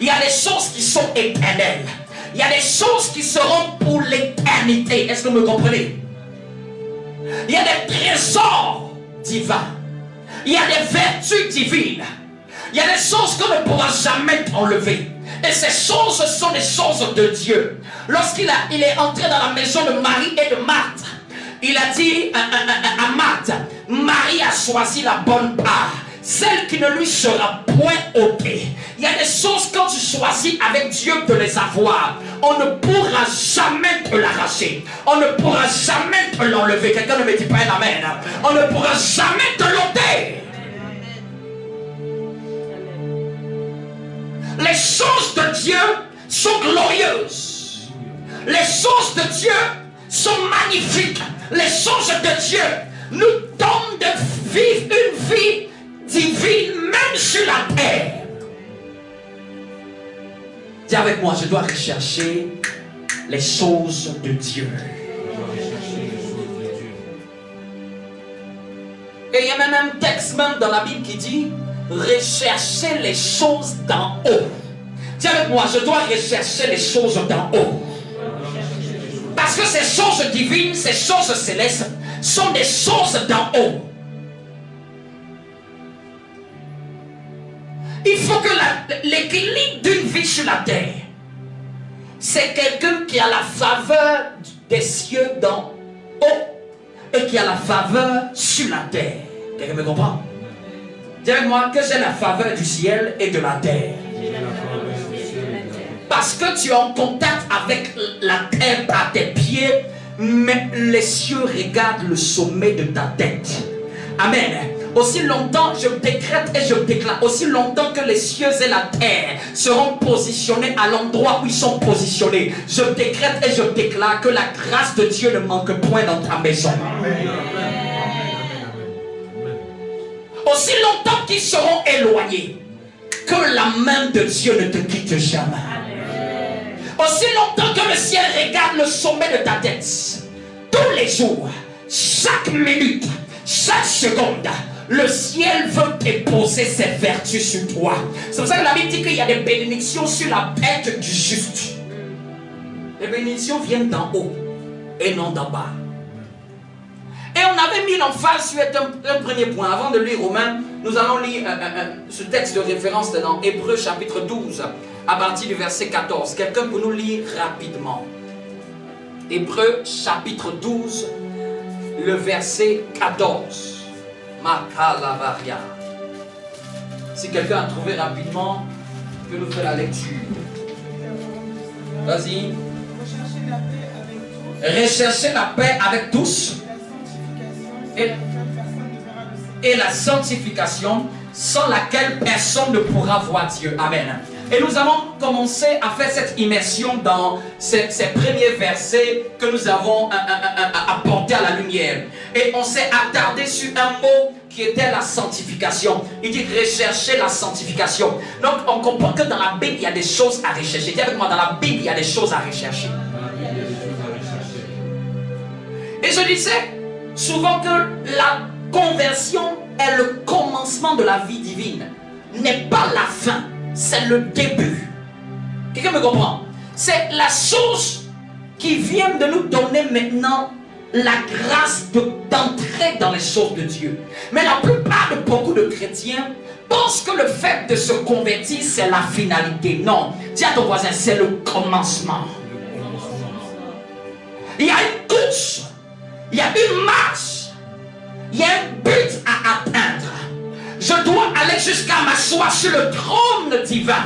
Il y a des choses qui sont éternelles. Il y a des choses qui seront pour l'éternité. Est-ce que vous me comprenez? Il y a des trésors divins. Il y a des vertus divines. Il y a des choses qu'on ne pourra jamais enlever. Et ces choses sont des choses de Dieu. Lorsqu'il est entré dans la maison de Marie et de Marthe, il a dit à Marthe, Marie a choisi la bonne part, celle qui ne lui sera point ôtée. Il y a des choses quand tu choisis avec Dieu de les avoir, on ne pourra jamais te l'arracher. On ne pourra jamais te l'enlever. Quelqu'un ne me dit pas un amen. On ne pourra jamais te l'ôter. Les choses de Dieu sont glorieuses. Les choses de Dieu sont magnifiques. Les choses de Dieu nous donnent de vivre une vie divine même sur la terre. Dis avec moi, je dois rechercher les choses de Dieu. Et il y a même un texte même dans la Bible qui dit rechercher les choses d'en haut. Dis avec moi, je dois rechercher les choses d'en haut. Parce que ces choses divines, ces choses célestes sont des choses d'en haut. Il faut que l'équilibre d'une vie sur la terre, c'est quelqu'un qui a la faveur des cieux d'en haut et qui a la faveur sur la terre. Quelqu'un me comprend? Dis avec moi que j'ai la faveur du ciel et de la terre. Parce que tu es en contact avec la terre à tes pieds, mais les cieux regardent le sommet de ta tête. Amen. Aussi longtemps, je décrète et je déclare, aussi longtemps que les cieux et la terre seront positionnés à l'endroit où ils sont positionnés, je décrète et je déclare que la grâce de Dieu ne manque point dans ta maison. Aussi longtemps qu'ils seront éloignés, que la main de Dieu ne te quitte jamais. Aussi longtemps que le ciel regarde le sommet de ta tête, tous les jours, chaque minute, chaque seconde, le ciel veut déposer ses vertus sur toi. C'est pour ça que la Bible dit qu'il y a des bénédictions sur la tête du juste. Les bénédictions viennent d'en haut et non d'en bas. Et on avait mis l'emphase sur un premier point. Avant de lire Romains, nous allons lire ce texte de référence dans Hébreux chapitre 12, à partir du verset 14. Quelqu'un peut nous lire rapidement. Hébreux chapitre 12, le verset 14. Makalavaria. Si quelqu'un a trouvé rapidement, il peut nous faire la lecture. Vas-y. Recherchez la paix avec tous. Et la sanctification, sans laquelle personne ne pourra voir Dieu. Amen. Et nous avons commencé à faire cette immersion dans ces premiers versets que nous avons apportés à la lumière. Et on s'est attardé sur un mot qui était la sanctification. Il dit rechercher la sanctification. Donc on comprend que dans la Bible, il y a des choses à rechercher. Dis avec moi, dans la Bible, il y a des choses à rechercher. Et je disais souvent que la conversion est le commencement de la vie divine. n'est pas la fin, c'est le début. Quelqu'un me comprend? C'est la chose qui vient de nous donner maintenant la grâce d'entrer dans les choses de Dieu. Mais la plupart de beaucoup de chrétiens pensent que le fait de se convertir, c'est la finalité. Non, dis à ton voisin, c'est le commencement. Il y a une course, il y a une marche, il y a un but à atteindre. Je dois aller jusqu'à m'asseoir sur le trône divin.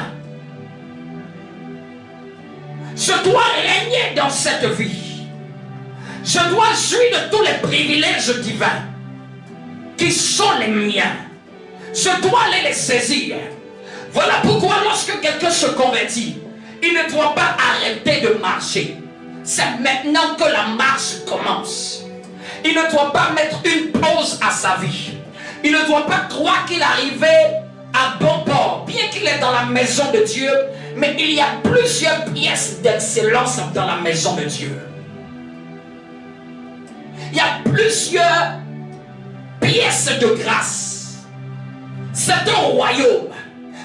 Je dois régner dans cette vie. Je dois jouir de tous les privilèges divins qui sont les miens. Je dois aller les saisir. Voilà pourquoi lorsque quelqu'un se convertit, il ne doit pas arrêter de marcher. C'est maintenant que la marche commence. Il ne doit pas mettre une pause à sa vie. Il ne doit pas croire qu'il est arrivé à bon port, bien qu'il est dans la maison de Dieu, mais il y a plusieurs pièces d'excellence dans la maison de Dieu. Il y a plusieurs pièces de grâce. C'est un royaume,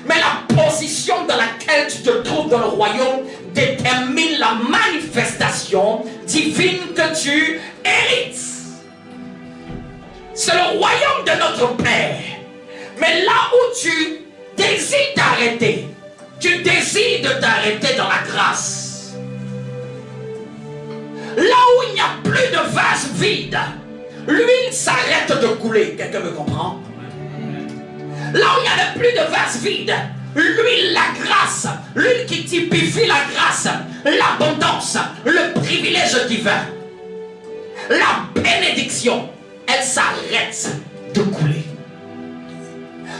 mais la position dans laquelle tu te trouves dans le royaume détermine la manifestation divine que tu hérites. C'est le royaume de notre Père. Mais là où tu désires t'arrêter, tu désires de t'arrêter dans la grâce. Là où il n'y a plus de vase vide, l'huile s'arrête de couler. Quelqu'un me comprend? Là où il n'y avait plus de vase vide, l'huile, la grâce, l'huile qui typifie la grâce, l'abondance, le privilège divin, la bénédiction, elle s'arrête de couler.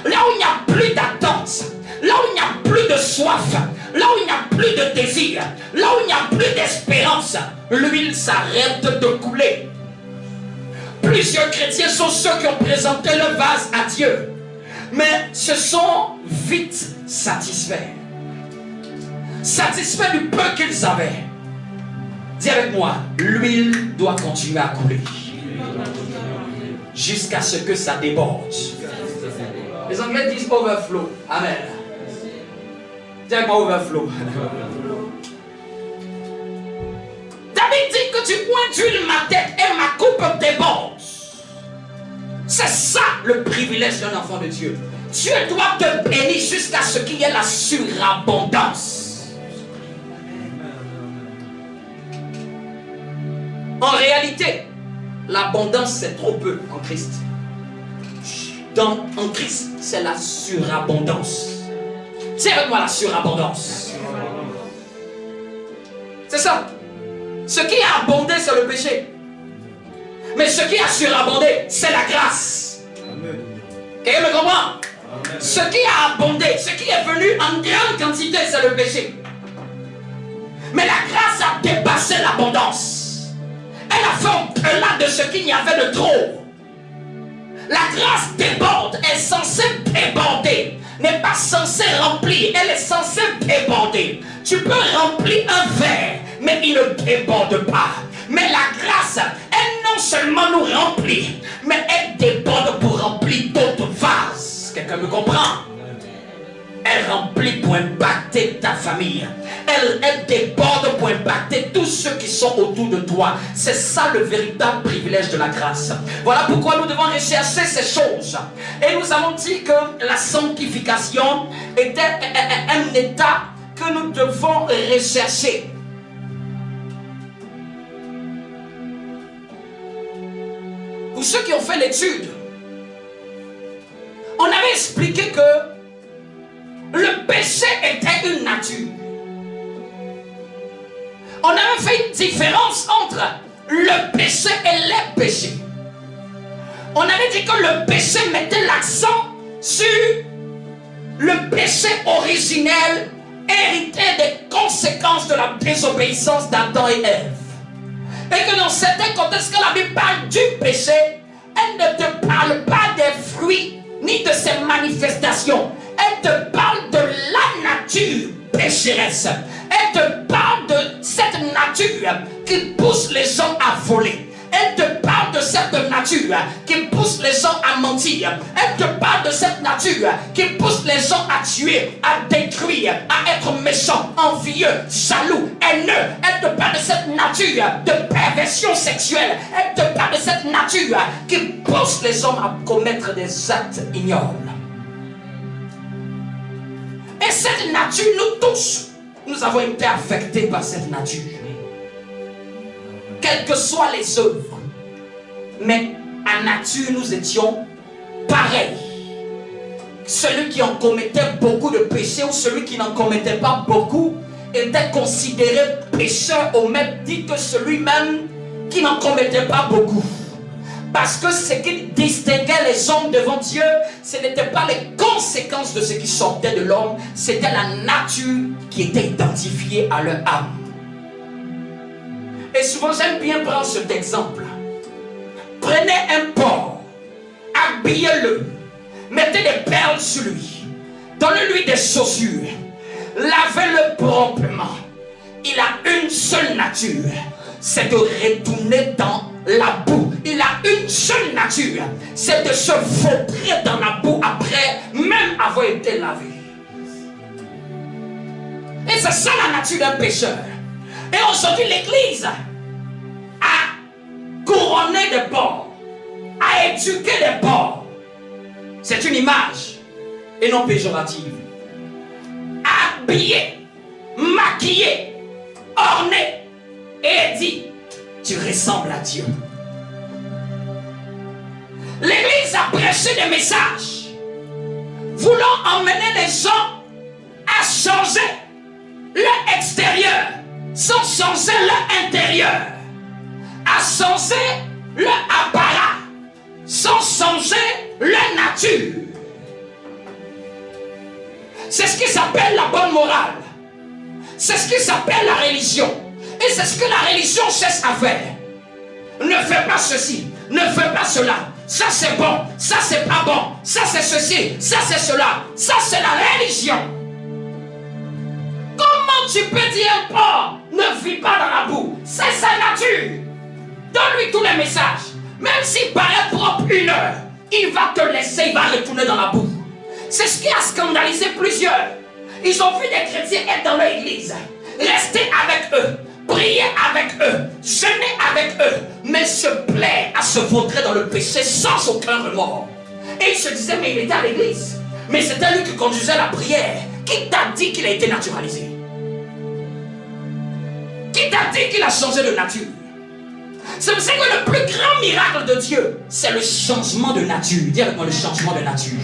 Là où il n'y a plus d'attente, là où il n'y a plus de soif, là où il n'y a plus de désir, là où il n'y a plus d'espérance, l'huile s'arrête de couler. Plusieurs chrétiens sont ceux qui ont présenté le vase à Dieu, mais se sont vite satisfaits. Satisfaits du peu qu'ils avaient. Dis avec moi, l'huile doit continuer à couler jusqu'à ce que ça déborde. Les Anglais disent overflow. Amen. Dis avec moi overflow. David dit que tu pointules ma tête et ma coupe déborde. C'est ça le privilège d'un enfant de Dieu. Dieu doit te bénir jusqu'à ce qu'il y ait la surabondance. En réalité, l'abondance c'est trop peu en Christ. En Christ, c'est la surabondance. Tiens avec moi la surabondance. C'est ça. Ce qui a abondé, c'est le péché. Mais ce qui a surabondé, c'est la grâce. Quelqu'un me comprend? Amen. Ce qui a abondé, ce qui est venu en grande quantité, c'est le péché. Mais la grâce a dépassé l'abondance. Elle a fait au-delà de ce qu'il y avait de trop. La grâce déborde, est censée déborder, n'est pas censée remplir, elle est censée déborder. Tu peux remplir un verre, mais il ne déborde pas. Mais la grâce, elle non seulement nous remplit, mais elle déborde pour remplir d'autres vases. Quelqu'un me comprend? Elle remplit pour impacter ta famille. Elle déborde pour impacter tous ceux qui sont autour de toi. C'est ça le véritable privilège de la grâce. Voilà pourquoi nous devons rechercher ces choses. Et nous avons dit que la sanctification était un état que nous devons rechercher. Pour ceux qui ont fait l'étude, on avait expliqué que le péché était une nature. On avait fait une différence entre le péché et les péchés. On avait dit que le péché mettait l'accent sur le péché originel hérité des conséquences de la désobéissance d'Adam et Ève. Et que dans certains contextes, quand la Bible parle du péché, elle ne te parle pas des fruits ni de ses manifestations. Elle te parle de la nature pécheresse. Elle te parle de cette nature qui pousse les gens à voler. Elle te parle de cette nature nature qui pousse les gens à mentir. Elle te parle de cette nature qui pousse les gens à tuer, à détruire, à être méchants, envieux, jaloux, haineux. Elle te parle de cette nature de perversion sexuelle. Elle te parle de cette nature qui pousse les hommes à commettre des actes ignobles. Et cette nature, nous tous, nous avons été affectés par cette nature. Quelles que soient les œuvres. Mais à nature, nous étions pareils. Celui qui en commettait beaucoup de péchés ou celui qui n'en commettait pas beaucoup était considéré pécheur au même titre que celui-même qui n'en commettait pas beaucoup. Parce que ce qui distinguait les hommes devant Dieu, ce n'était pas les conséquences de ce qui sortait de l'homme, c'était la nature qui était identifiée à leur âme. Et souvent j'aime bien prendre cet exemple. Prenez un porc, habillez-le, mettez des perles sur lui, donnez-lui des chaussures, lavez-le proprement. Il a une seule nature, c'est de retourner dans la boue. Il a une seule nature, c'est de se vautrer dans la boue après même avoir été lavé. Et c'est ça la nature d'un pécheur. Et aujourd'hui l'église a couronné des porcs, a éduqué des porcs. C'est une image et non péjorative. Habillé, maquillé, orné et dit: tu ressembles à Dieu. L'église a prêché des messages voulant emmener les gens à changer leur extérieur sans changer leur intérieur, à changer leur apparat sans changer leur nature. C'est ce qui s'appelle la bonne morale. C'est ce qui s'appelle la religion. Et c'est ce que la religion cherche à faire. Ne fais pas ceci, ne fais pas cela. Ça c'est bon, ça c'est pas bon. Ça c'est ceci, ça c'est cela. Ça c'est la religion. Comment tu peux dire un porc ne vit pas dans la boue? C'est sa nature. Donne-lui tous les messages. Même s'il paraît propre une heure, il va te laisser, il va retourner dans la boue. C'est ce qui a scandalisé plusieurs. Ils ont vu des chrétiens être dans leur église, rester avec eux, prier avec eux, jeûner avec eux, mais se plaire à se vautrer dans le péché sans aucun remords. Et ils se disaient: mais il était à l'église, mais c'était lui qui conduisait la prière. Qui t'a dit qu'il a été naturalisé? Qui t'a dit qu'il a changé de nature? C'est pour ça que le plus grand miracle de Dieu, c'est le changement de nature. Dis avec moi: le changement de nature.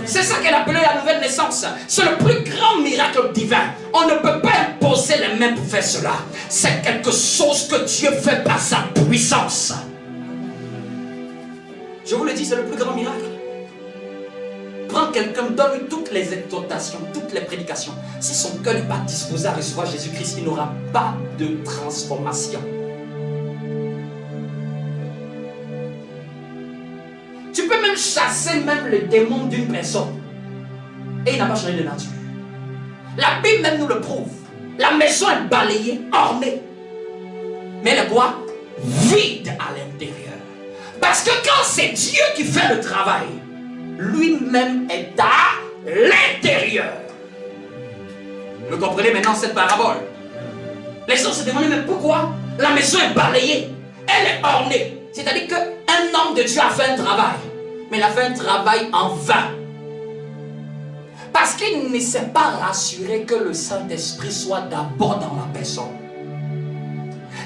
C'est ça qu'elle appelait la nouvelle naissance. C'est le plus grand miracle divin. On ne peut pas imposer les mains pour faire cela. C'est quelque chose que Dieu fait par sa puissance. Je vous le dis, c'est le plus grand miracle. Prends quelqu'un, donne-lui toutes les exhortations, toutes les prédications. Si son cœur n'est pas disposé à recevoir Jésus-Christ, il n'aura pas de transformation. Tu peux même chasser même le démon d'une personne et il n'a pas changé de nature. La Bible même nous le prouve. La maison est balayée, ornée, mais elle est quoi? Vide à l'intérieur. Parce que quand c'est Dieu qui fait le travail, lui-même est à l'intérieur. Vous comprenez maintenant cette parabole? Les gens se demandaient: mais pourquoi la maison est balayée, elle est ornée? C'est-à-dire qu'un homme de Dieu a fait un travail, mais il a fait un travail en vain. Parce qu'il ne s'est pas rassuré que le Saint-Esprit soit d'abord dans la personne.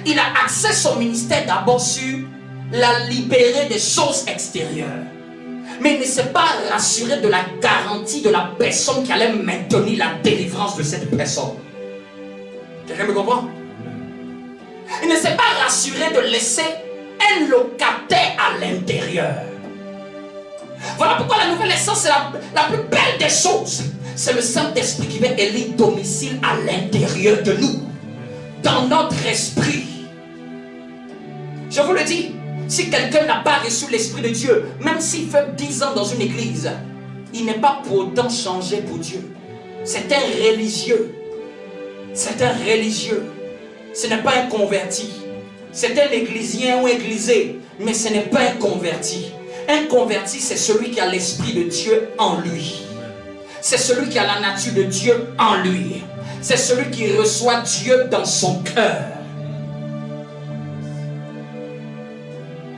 Il a axé son ministère d'abord sur la libérer des choses extérieures. Mais il ne s'est pas rassuré de la garantie de la personne qui allait maintenir la délivrance de cette personne. Quelqu'un me comprend? Il ne s'est pas rassuré de laisser un locataire à l'intérieur. Voilà pourquoi la nouvelle naissance, c'est la plus belle des choses. C'est le Saint-Esprit qui vient élire domicile à l'intérieur de nous, dans notre esprit. Je vous le dis, si quelqu'un n'a pas reçu l'Esprit de Dieu, même s'il fait 10 ans dans une église, il n'est pas pour autant changé pour Dieu. C'est un religieux. C'est un religieux. Ce n'est pas un converti. C'est un églisien ou églisé. Mais ce n'est pas un converti. Un converti, c'est celui qui a l'Esprit de Dieu en lui. C'est celui qui a la nature de Dieu en lui. C'est celui qui reçoit Dieu dans son cœur.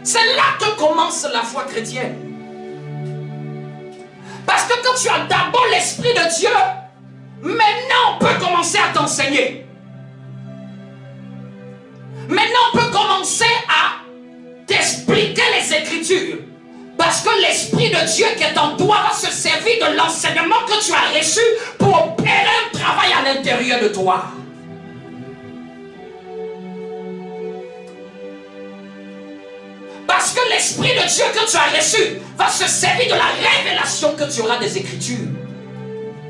C'est là que commence la foi chrétienne. Parce que quand tu as d'abord l'Esprit de Dieu, maintenant on peut commencer à t'enseigner. Maintenant on peut commencer à t'expliquer les Écritures. Parce que l'Esprit de Dieu qui est en toi va se servir de l'enseignement que tu as reçu pour opérer un travail à l'intérieur de toi. Parce que l'Esprit de Dieu que tu as reçu va se servir de la révélation que tu auras des Écritures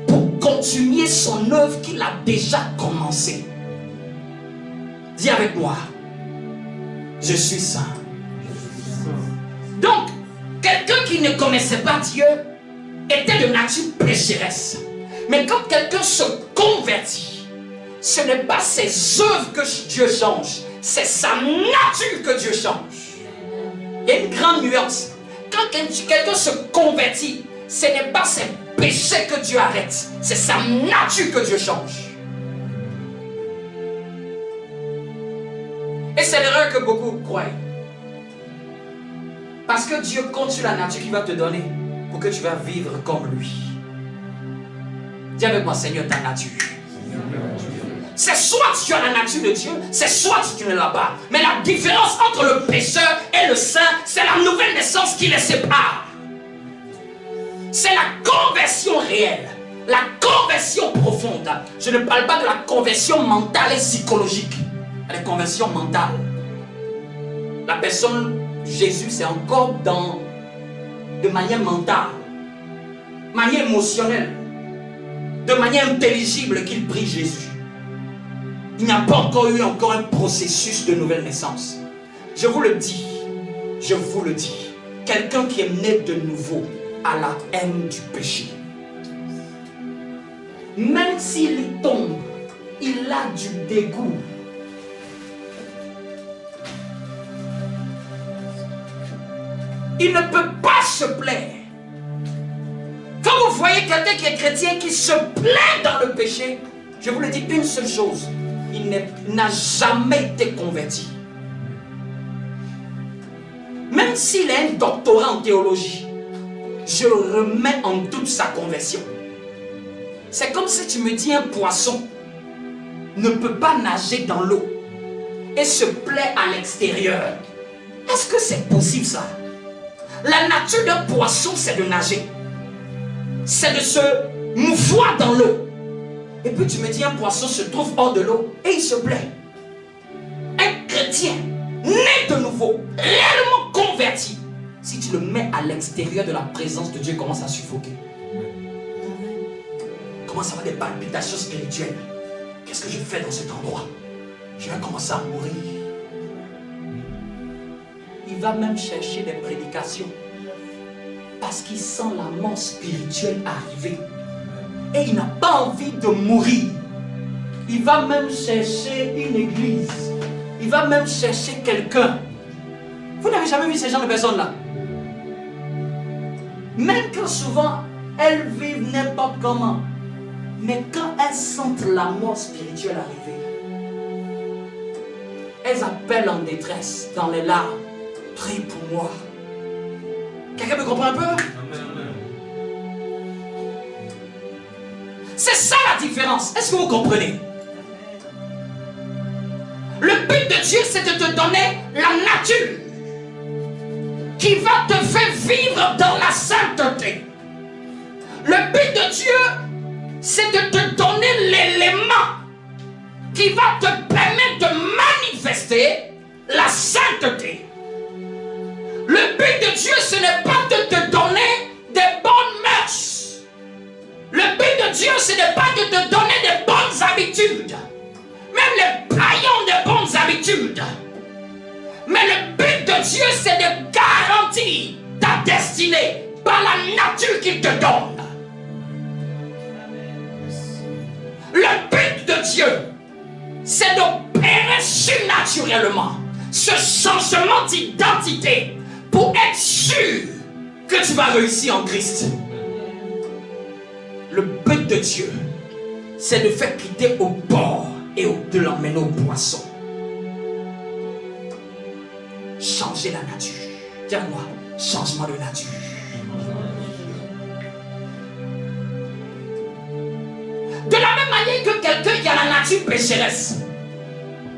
pour continuer son œuvre qu'il a déjà commencée. Dis avec moi, je suis saint. Donc, quelqu'un qui ne connaissait pas Dieu était de nature pécheresse. Mais quand quelqu'un se convertit, ce n'est pas ses œuvres que Dieu change, c'est sa nature que Dieu change. Il y a une grande nuance. Quand quelqu'un se convertit, ce n'est pas ses péchés que Dieu arrête, c'est sa nature que Dieu change. Et c'est l'erreur que beaucoup croient. Parce que Dieu compte sur la nature qu'il va te donner pour que tu vas vivre comme lui. Dis avec moi, Seigneur, ta nature. C'est soit tu as la nature de Dieu, c'est soit tu ne l'as pas. Mais la différence entre le pécheur et le saint, c'est la nouvelle naissance qui les sépare. C'est la conversion réelle, la conversion profonde. Je ne parle pas de la conversion mentale et psychologique. La conversion mentale. La personne, Jésus, c'est encore de manière mentale, manière émotionnelle, de manière intelligible qu'il prie Jésus. Il n'y a pas encore eu un processus de nouvelle naissance. Je vous le dis, quelqu'un qui est né de nouveau a la haine du péché. Même s'il tombe, il a du dégoût. Il ne peut pas se plaire. Quand vous voyez quelqu'un qui est chrétien qui se plaît dans le péché, je vous le dis une seule chose, il n'a jamais été converti. Même s'il a un doctorat en théologie, je remets en doute sa conversion. C'est comme si tu me dis un poisson ne peut pas nager dans l'eau et se plaît à l'extérieur. Est-ce que c'est possible ça? La nature d'un poisson, c'est de nager. C'est de se mouvoir dans l'eau. Et puis tu me dis un poisson se trouve hors de l'eau et il se plaît. Un chrétien né de nouveau, réellement converti, si tu le mets à l'extérieur de la présence de Dieu, il commence à suffoquer. Il commence à avoir des palpitations spirituelles. Qu'est-ce que je fais dans cet endroit? Je vais commencer à mourir. Il va même chercher des prédications parce qu'il sent la mort spirituelle arriver. Et il n'a pas envie de mourir. Il va même chercher une église. Il va même chercher quelqu'un. Vous n'avez jamais vu ces genre de personnes-là? Même que souvent, elles vivent n'importe comment. Mais quand elles sentent la mort spirituelle arriver, elles appellent en détresse, dans les larmes. Prie pour moi. Quelqu'un me comprend un peu? C'est ça la différence. Est-ce que vous comprenez? Le but de Dieu, c'est de te donner la nature qui va te faire vivre dans la sainteté. Le but de Dieu, c'est de te donner l'élément qui va te permettre de manifester la sainteté. Le but de Dieu, ce n'est pas de te donner des bonnes mœurs. Le but de Dieu, ce n'est pas de te donner des bonnes habitudes. Même les païens ont des bonnes habitudes. Mais le but de Dieu, c'est de garantir ta destinée par la nature qu'il te donne. Le but de Dieu, c'est d'opérer surnaturellement. ce changement d'identité pour être sûr que tu vas réussir en Christ. Le but de Dieu, c'est de faire quitter au bord et de l'emmener au poisson. Changer la nature. Dis-moi, changement de nature. De la même manière que quelqu'un qui a la nature pécheresse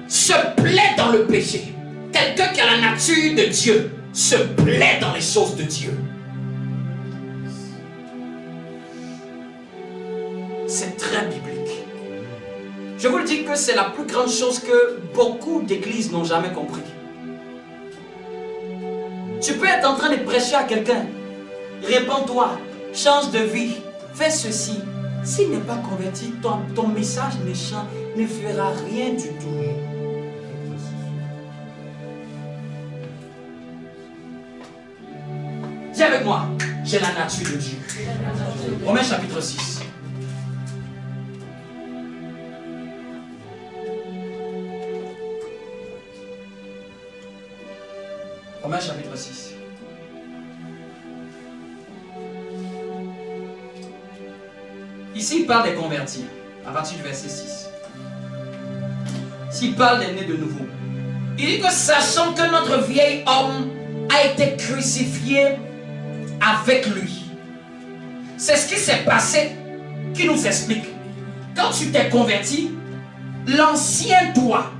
se plaît dans le péché, quelqu'un qui a la nature de Dieu se plaît dans les choses de Dieu. C'est très biblique. Je vous le dis que c'est la plus grande chose que beaucoup d'églises n'ont jamais compris. Tu peux être en train de prêcher à quelqu'un. Réponds-toi, change de vie, fais ceci. S'il n'est pas converti, ton message ne fera rien du tout. Dis avec moi, j'ai la nature de Dieu. Romains chapitre 6. Romains chapitre 6. Ici, il parle des convertis, à partir du verset 6. S'il parle des nés de nouveau, il dit que sachant que notre vieil homme a été crucifié avec lui. C'est ce qui s'est passé qui nous explique. Quand tu t'es converti, l'ancien toi,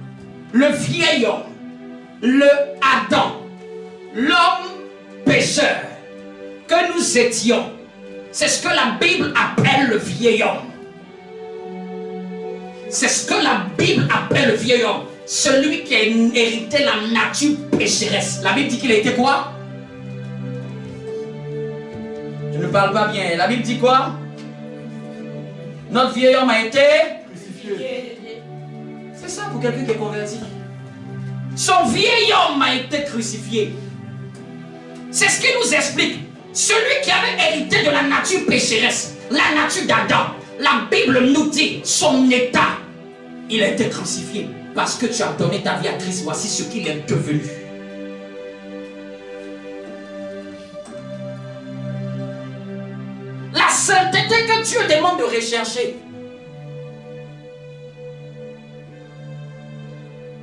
le vieil homme, le Adam, l'homme pécheur que nous étions, c'est ce que la Bible appelle le vieil homme. C'est ce que la Bible appelle le vieil homme. Celui qui a hérité la nature pécheresse. La Bible dit qu'il a été quoi? Je ne parle pas bien. La Bible dit quoi? Notre vieil homme a été crucifié. C'est ça pour quelqu'un qui est converti. Son vieil homme a été crucifié. C'est ce qui nous explique. Celui qui avait hérité de la nature pécheresse, la nature d'Adam, la Bible nous dit son état. Il a été crucifié parce que tu as donné ta vie à Christ. Voici ce qu'il est devenu. La sainteté que Dieu demande de rechercher.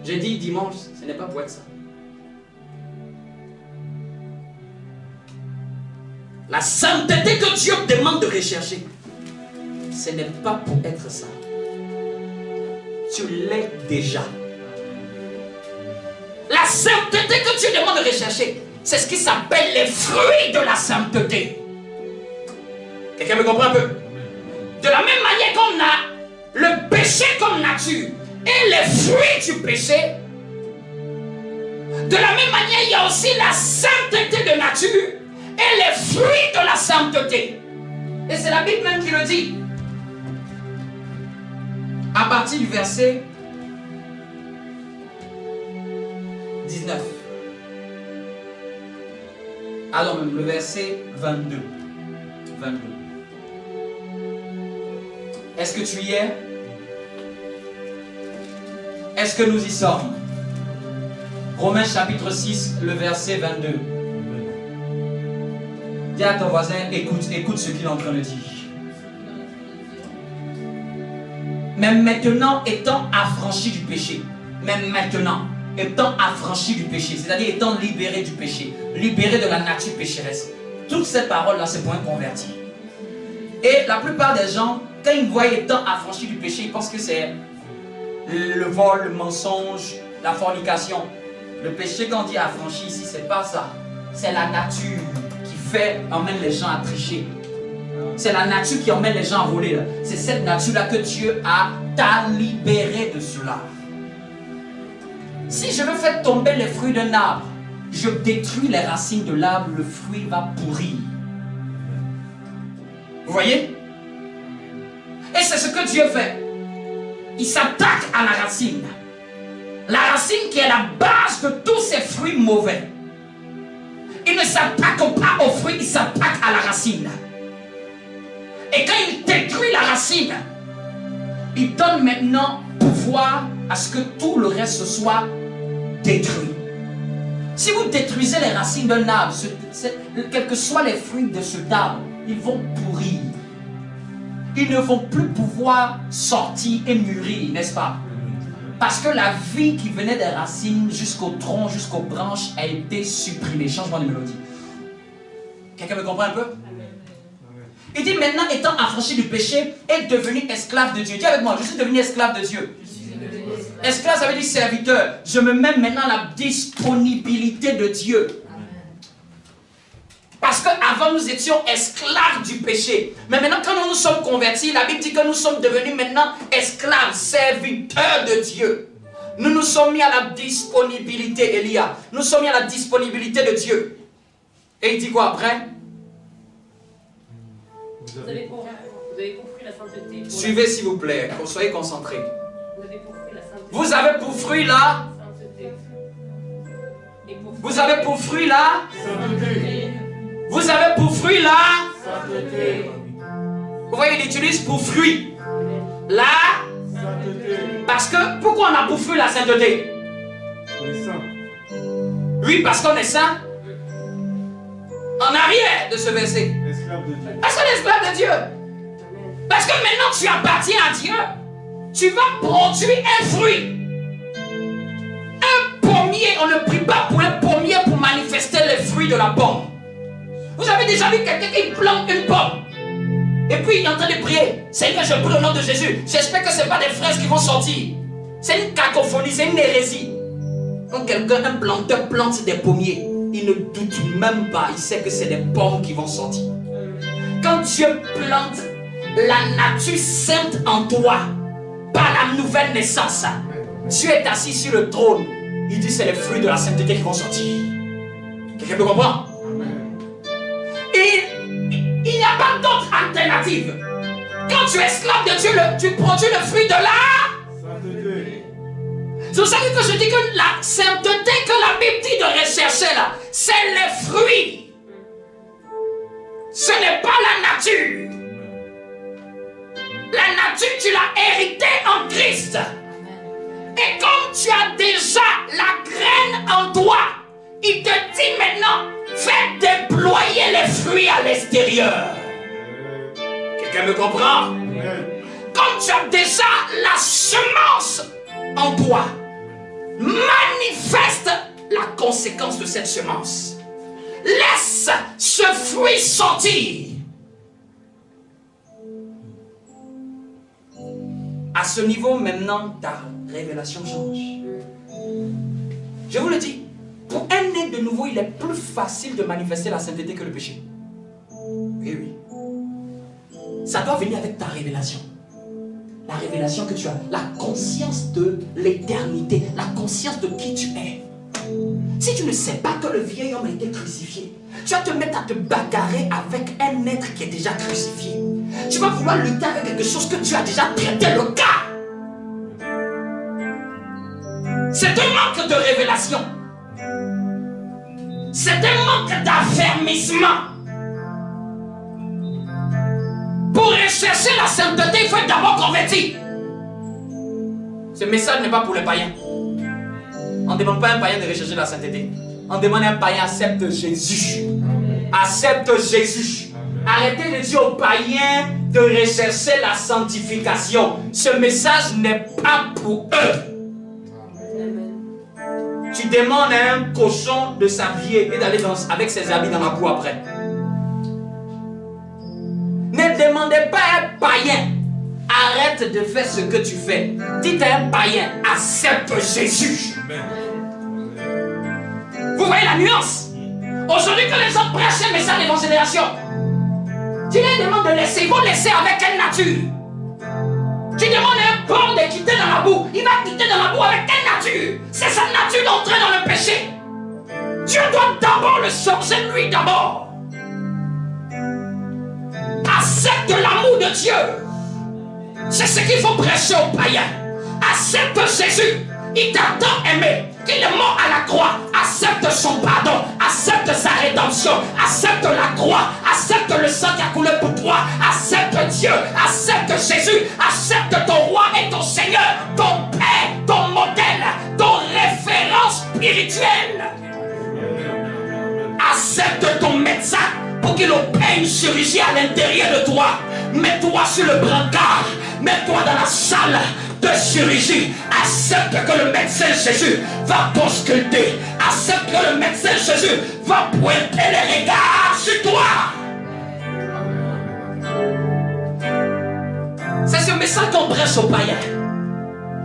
J'ai dit dimanche, ce n'est pas pour être ça. La sainteté que Dieu demande de rechercher, ce n'est pas pour être ça. Tu l'es déjà. La sainteté que Dieu demande de rechercher, c'est ce qui s'appelle les fruits de la sainteté. Quelqu'un me comprend un peu? De la même manière qu'on a le péché comme nature et les fruits du péché, de la même manière, il y a aussi la sainteté de nature et les fruits de la sainteté. Et c'est la Bible même qui le dit. À partir du verset 19. Alors même le verset 22. 22. Est-ce que tu y es? Est-ce que nous y sommes? Romains chapitre 6, le verset 22. Dis à ton voisin, écoute ce qu'il est en train de dire. Même maintenant, étant affranchi du péché, même maintenant, étant affranchi du péché, c'est-à-dire étant libéré du péché, libéré de la nature pécheresse. Toutes ces paroles-là, c'est pour un converti. Et la plupart des gens, quand ils voient étant affranchi du péché, ils pensent que c'est le vol, le mensonge, la fornication. Le péché, quand on dit affranchi ici, c'est pas ça. C'est la nature qui emmène les gens à tricher. C'est la nature qui emmène les gens à voler. C'est cette nature-là que Dieu t'a libéré de cela. Si je veux faire tomber les fruits d'un arbre, je détruis les racines de l'arbre, le fruit va pourrir. Vous voyez? Et c'est ce que Dieu fait. Il s'attaque à la racine. La racine qui est la base de tous ces fruits mauvais. Il ne s'attaque pas aux fruits, il s'attaque à la racine. Et quand il détruit la racine, il donne maintenant pouvoir à ce que tout le reste soit détruit. Si vous détruisez les racines d'un arbre, quels que soient les fruits de cet arbre, ils vont pourrir. Ils ne vont plus pouvoir sortir et mûrir, n'est-ce pas? Parce que la vie qui venait des racines jusqu'au tronc, jusqu'aux branches a été supprimée. Changement de mélodie. Quelqu'un me comprend un peu? Il dit maintenant, étant affranchi du péché et devenu esclave de Dieu. Dis avec moi, je suis devenu esclave de Dieu. Esclave, ça veut dire serviteur. Je me mets maintenant à la disponibilité de Dieu. Parce qu'avant, nous étions esclaves du péché. Mais maintenant, quand nous nous sommes convertis, la Bible dit que nous sommes devenus maintenant esclaves, serviteurs de Dieu. Nous nous sommes mis à la disponibilité, Elia. Nous sommes mis à la disponibilité de Dieu. Et il dit quoi après? Vous avez compris la sainteté. Suivez s'il vous plaît, soyez concentrés. Vous avez pour fruit la Vous avez pour fruit la... sainteté. Vous avez pour fruit la... Sainteté. Vous avez pour fruit la... Sainteté. Vous voyez, il utilise pour fruit la... Sainteté. Parce que, pourquoi on a pour fruit la sainteté? On est saint. Oui, parce qu'on est saint. En arrière de ce verset. Esclave de Dieu. Parce qu'on est esclave de Dieu. Parce que maintenant tu appartiens à Dieu, tu vas produire un fruit. Un pommier, on ne prie pas pour un pommier pour manifester les fruits de la pomme. Vous avez déjà vu quelqu'un qui plante une pomme et puis il est en train de prier. Seigneur, je prie au nom de Jésus. J'espère que ce n'est pas des fraises qui vont sortir. C'est une cacophonie, c'est une hérésie. Quand quelqu'un, un planteur, plante des pommiers, il ne doute même pas, il sait que c'est des pommes qui vont sortir. Quand Dieu plante la nature sainte en toi, par la nouvelle naissance, Dieu est assis sur le trône. Il dit c'est les fruits de la sainteté qui vont sortir. Quelqu'un peut comprendre? Et il n'y a pas d'autre alternative. Quand tu es esclave de Dieu, tu produis le fruit de la Sainteté. C'est pour ça que je dis que la sainteté que la Bible dit de rechercher là, c'est les fruits. Ce n'est pas la nature. La nature, tu l'as héritée en Christ. Et comme tu as déjà la graine en toi, il te dit maintenant, fais déployer les fruits à l'extérieur. Quelqu'un me comprend? Amen. Comme tu as déjà la semence en toi, manifeste la conséquence de cette semence. Laisse ce fruit sortir. À ce niveau, maintenant, ta révélation change. Je vous le dis, pour un né de nouveau, il est plus facile de manifester la sainteté que le péché. Oui, oui. Ça doit venir avec ta révélation. La révélation que tu as, la conscience de l'éternité, la conscience de qui tu es. Si tu ne sais pas que le vieil homme a été crucifié, tu vas te mettre à te bagarrer avec un être qui est déjà crucifié. Tu vas vouloir lutter avec quelque chose que tu as déjà traité le cas. C'est un manque de révélation. C'est un manque d'affermissement. Pour rechercher la sainteté, il faut être d'abord converti. Ce message n'est pas pour les païens. On ne demande pas à un païen de rechercher la sainteté. On demande à un païen, accepte Jésus. Accepte Jésus. Arrêtez de dire aux païens de rechercher la sanctification. Ce message n'est pas pour eux. Tu demandes à un cochon de s'habiller et d'aller avec ses habits dans la boue après. Ne demandez pas à un païen, arrête de faire ce que tu fais. Dites à un païen, accepte Jésus. Vous voyez la nuance? Aujourd'hui, que les gens prêchent un message d'évangélisation, tu leur demandes de laisser, ils vont laisser avec quelle nature? Tu demandes à un porc de quitter dans la boue, il va quitter dans la boue avec quelle nature? C'est sa nature d'entrer dans le péché. Dieu doit d'abord le changer, lui d'abord. Accepte l'amour de Dieu. C'est ce qu'il faut prêcher aux païens. Accepte Jésus. Il t'a tant aimé qu'il est mort à la croix. Accepte son pardon. Accepte sa rédemption. Accepte la croix. Accepte le sang qui a coulé pour toi. Accepte Dieu. Accepte Jésus. Accepte ton roi et ton Seigneur. Ton Père, ton modèle, ton référent spirituel. médecin pour qu'il opère une chirurgie à l'intérieur de toi. Mets-toi sur le brancard. Mets-toi dans la salle de chirurgie. Accepte que le médecin Jésus va t'ausculter. Accepte que le médecin Jésus va pointer les regards sur toi. C'est ce message qu'on prêche aux païens.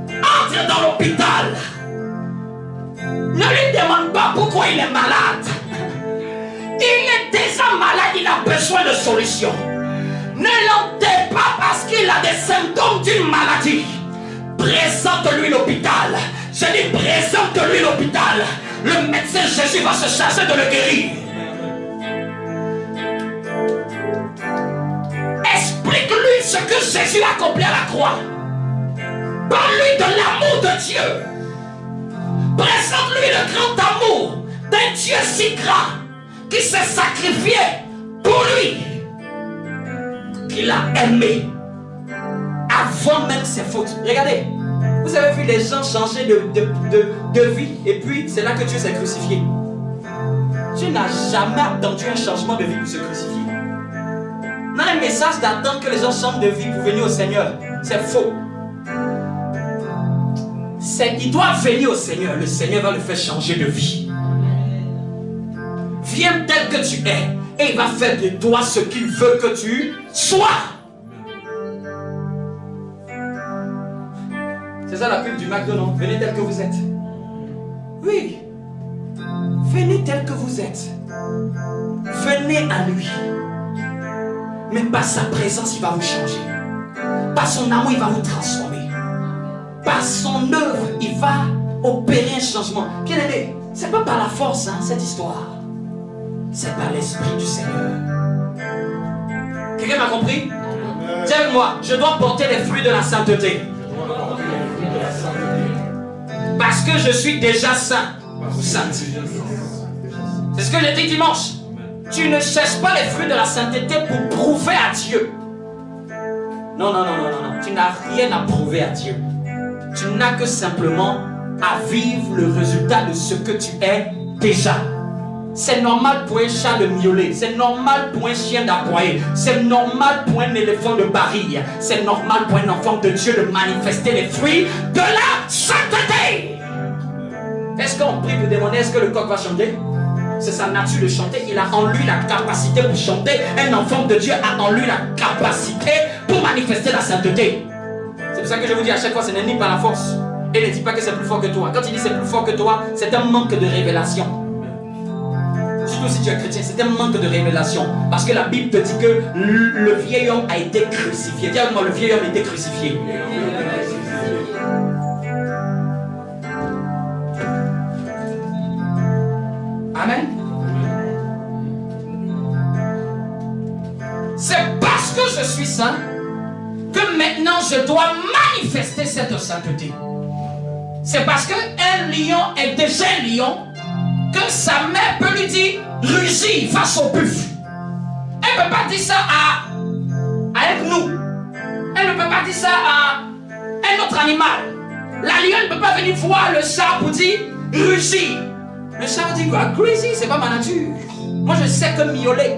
Entre dans l'hôpital. Ne lui demande pas pourquoi il est malade. Il est déjà malade, il a besoin de solution. Ne l'enterre pas parce qu'il a des symptômes d'une maladie. Présente-lui l'hôpital. Je dis présente-lui l'hôpital. Le médecin Jésus va se charger de le guérir. Explique-lui ce que Jésus a accompli à la croix. Parle-lui de l'amour de Dieu. Présente-lui le grand amour d'un Dieu si grand qui s'est sacrifié pour lui, qu'il a aimé avant même ses fautes. Regardez, vous avez vu les gens changer de vie et puis c'est là que Dieu s'est crucifié. Dieu n'a jamais attendu un changement de vie pour se crucifier. Dans le message d'attendre que les gens changent de vie pour venir au Seigneur, c'est faux. Il doit venir au Seigneur, le Seigneur va le faire changer de vie. Viens tel que tu es et il va faire de toi ce qu'il veut que tu sois. C'est ça la pub du McDonald's. Venez tel que vous êtes. Oui. Venez tel que vous êtes. Venez à lui. Mais par sa présence, il va vous changer. Par son amour, il va vous transformer. Par son œuvre, il va opérer un changement. Bien aimé, c'est pas par la force, hein, cette histoire. C'est par l'Esprit du Seigneur. Quelqu'un m'a compris? Tiens avec moi, je dois porter les fruits de la sainteté. Parce que je suis déjà saint ou sainte. C'est ce que j'ai dit dimanche. Tu ne cherches pas les fruits de la sainteté pour prouver à Dieu. Non, non, non, non, non. Tu n'as rien à prouver à Dieu. Tu n'as que simplement à vivre le résultat de ce que tu es déjà. C'est normal pour un chat de miauler. C'est normal pour un chien d'aboyer. C'est normal pour un éléphant de bariller. C'est normal pour un enfant de Dieu de manifester les fruits de la sainteté. Est-ce qu'on prie pour demander est-ce que le coq va chanter? C'est sa nature de chanter. Il a en lui la capacité pour chanter. Un enfant de Dieu a en lui la capacité pour manifester la sainteté. C'est pour ça que je vous dis à chaque fois, ce n'est ni par la force. Et ne dis pas que c'est plus fort que toi. Quand il dit c'est plus fort que toi, c'est un manque de révélation. Surtout si tu es chrétien, c'est un manque de révélation. Parce que la Bible te dit que le vieil homme a été crucifié. Dis avec moi, le vieil homme a été crucifié. Amen. C'est parce que je suis saint que maintenant je dois manifester cette sainteté. C'est parce qu'un lion est déjà un lion que sa mère peut lui dire rugis face au buffle. Elle ne peut pas dire ça à un gnou. Elle ne peut pas dire ça à un autre animal. La lionne ne peut pas venir voir le chat pour dire rugis. Le chat dit quoi? Crazy, c'est pas ma nature. Moi je sais que miauler.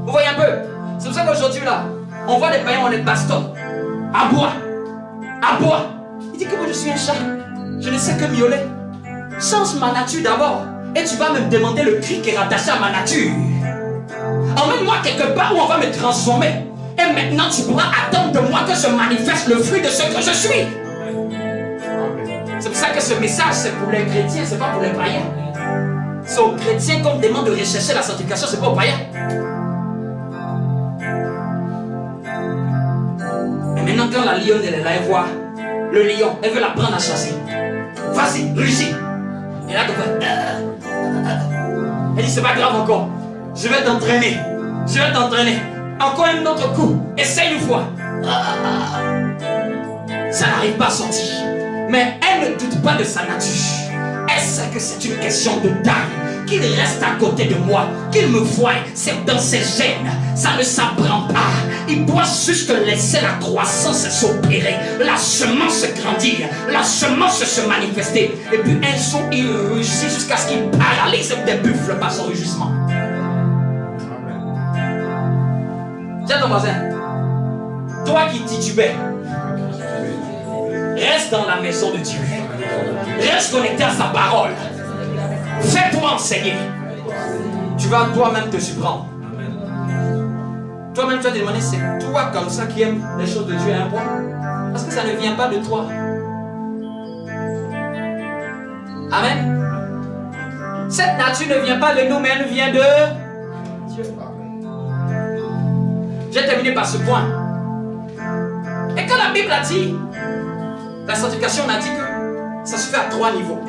Vous voyez un peu? C'est pour ça qu'aujourd'hui là, on voit les païens, on les bastonne. Aboie. Aboie. Il dit que moi je suis un chat. Je ne sais que miauler. Change ma nature d'abord. Et tu vas me demander le cri qui est rattaché à ma nature. Emmène-moi quelque part où on va me transformer. Et maintenant tu pourras attendre de moi que je manifeste le fruit de ce que je suis. C'est pour ça que ce message c'est pour les chrétiens, c'est pas pour les païens. C'est aux chrétiens qu'on demande de rechercher la sanctification, c'est pas aux païens. Et maintenant quand la lionne elle est là, elle voit le lion, elle veut la prendre à chasser. Vas-y, rugis. Et là, elle dit c'est pas grave encore. Je vais t'entraîner. Je vais t'entraîner. Encore un autre coup. Essaye une fois. Ça n'arrive pas à sortir. Mais elle ne doute pas de sa nature. Elle sait que c'est une question de taille. Qu'il reste à côté de moi. Qu'il me voie. C'est dans ses gènes. Ça ne s'apprend pas. Il doit juste laisser la croissance s'opérer. La semence grandir. La semence se manifester. Et puis un jour il rugit jusqu'à ce qu'il paralyse des buffles par son rugissement. Tiens ton voisin. Toi qui titubais, reste dans la maison de Dieu. Reste connecté à sa parole. Fais-toi enseigner. Tu vas toi-même te surprendre. Toi-même tu vas te demander, c'est toi comme ça qui aime les choses de Dieu à un point? Parce que ça ne vient pas de toi. Amen. Cette nature ne vient pas de nous, mais elle vient de Dieu. J'ai terminé par ce point. Et quand la Bible a dit, la sanctification, on a dit que ça se fait à 3 niveaux.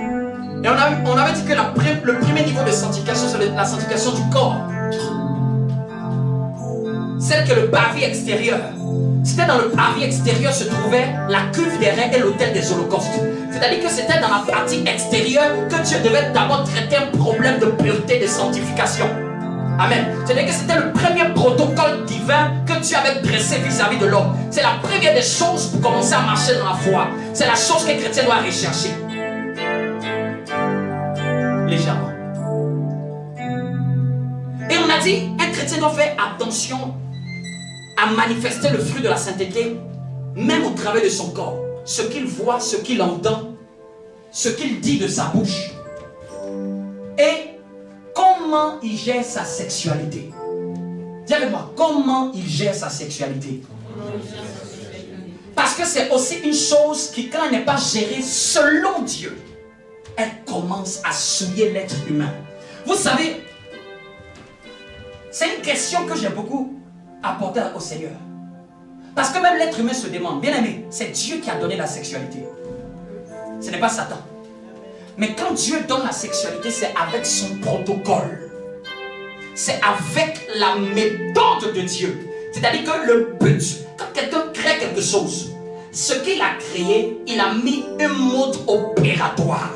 Et on avait dit que le premier niveau de sanctification, c'est la sanctification du corps. Celle que le parvis extérieur. C'était dans le parvis extérieur se trouvait la cuve des reins et l'autel des holocaustes. C'est-à-dire que c'était dans la partie extérieure que Dieu devait d'abord traiter un problème de pureté, de sanctification. Amen. C'est-à-dire que c'était le premier protocole divin que Dieu avait dressé vis-à-vis de l'homme. C'est la première des choses pour commencer à marcher dans la foi. C'est la chose qu'un chrétien doit rechercher. Légèrement. Et on a dit, un chrétien doit faire attention à manifester le fruit de la sainteté, même au travers de son corps. Ce qu'il voit, ce qu'il entend, ce qu'il dit de sa bouche. Et comment il gère sa sexualité. Dis avec moi, comment il gère sa sexualité. Parce que c'est aussi une chose qui, quand elle n'est pas gérée selon Dieu, elle commence à souiller l'être humain. Vous savez, c'est une question que j'ai beaucoup apportée au Seigneur. Parce que même l'être humain se demande, bien aimé, c'est Dieu qui a donné la sexualité. Ce n'est pas Satan. Mais quand Dieu donne la sexualité, c'est avec son protocole. C'est avec la méthode de Dieu. C'est-à-dire que le but, quand quelqu'un crée quelque chose, ce qu'il a créé, il a mis un mode opératoire.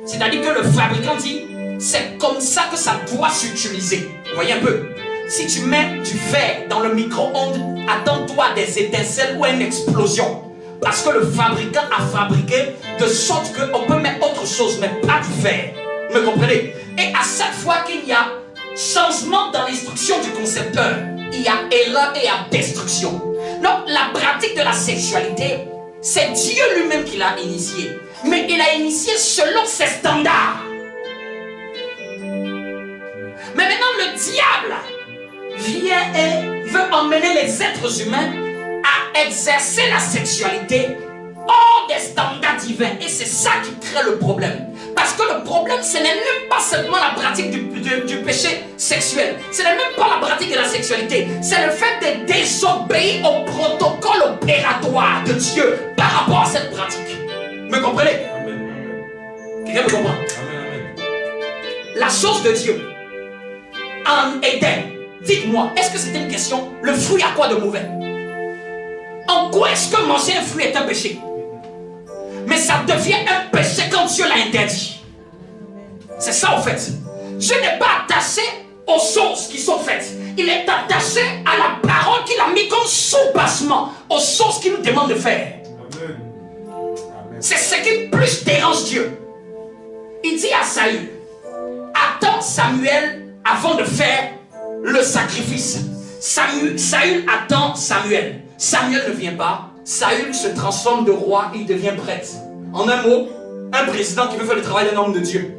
C'est-à-dire que le fabricant dit, c'est comme ça que ça doit s'utiliser. Vous voyez un peu? Si tu mets du fer dans le micro-ondes, attends-toi des étincelles ou une explosion. Parce que le fabricant a fabriqué de sorte qu'on peut mettre autre chose, mais pas du fer. Vous me comprenez? Et à chaque fois qu'il y a changement dans l'instruction du concepteur, il y a erreur et il y a destruction. Donc la pratique de la sexualité, c'est Dieu lui-même qui l'a initié. Mais il a initié selon ses standards. Mais maintenant le diable vient et veut emmener les êtres humains à exercer la sexualité hors des standards divins. Et c'est ça qui crée le problème. Parce que le problème, ce n'est même pas seulement la pratique du péché sexuel. Ce n'est même pas la pratique de la sexualité. C'est le fait de désobéir au protocole opératoire de Dieu par rapport à cette pratique. Vous me comprenez? Quelqu'un me comprend? La chose de Dieu en Éden, dites-moi, est-ce que c'était une question? Le fruit a quoi de mauvais? En quoi est-ce que manger un fruit est un péché? Mais ça devient un péché quand Dieu l'a interdit. C'est ça en fait. Dieu n'est pas attaché aux choses qui sont faites. Il est attaché à la parole qu'il a mis comme sous-bassement aux choses qu'il nous demande de faire. C'est ce qui plus dérange Dieu. Il dit à Saül, attends Samuel avant de faire le sacrifice. Saül attend Samuel. Samuel ne vient pas. Saül se transforme de roi et il devient prêtre. En un mot, un président qui veut faire le travail d'un homme de Dieu.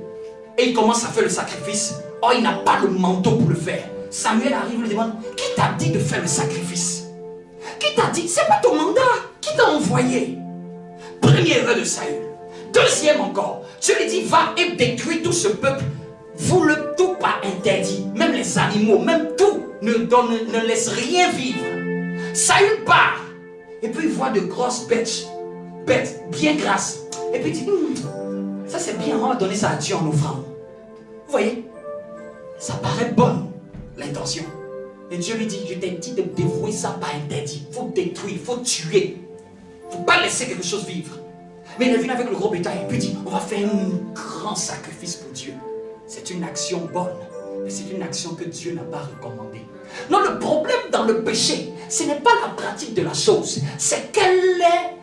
Et il commence à faire le sacrifice. Oh, il n'a pas le manteau pour le faire. Samuel arrive et lui demande, qui t'a dit de faire le sacrifice? Qui t'a dit? C'est pas ton mandat. Qui t'a envoyé? Première erreur de Saül. Deuxième encore, Dieu lui dit, va et détruis tout ce peuple. Vous le tout pas interdit. Même les animaux, même tout ne laisse rien vivre. Saül part. Et puis il voit de grosses bêtes bien grasses. Et puis il dit, ça c'est bien, on va donner ça à Dieu en offrande. Vous voyez, ça paraît bonne, l'intention. Et Dieu lui dit, je t'ai dit de dévouer ça par interdit. Il faut détruire, il faut tuer. Il ne faut pas laisser quelque chose vivre. Mais il est venu avec le gros bétail et puis il dit, on va faire un grand sacrifice pour Dieu. C'est une action bonne, mais c'est une action que Dieu n'a pas recommandée. Non, le problème dans le péché, ce n'est pas la pratique de la chose, c'est quelle est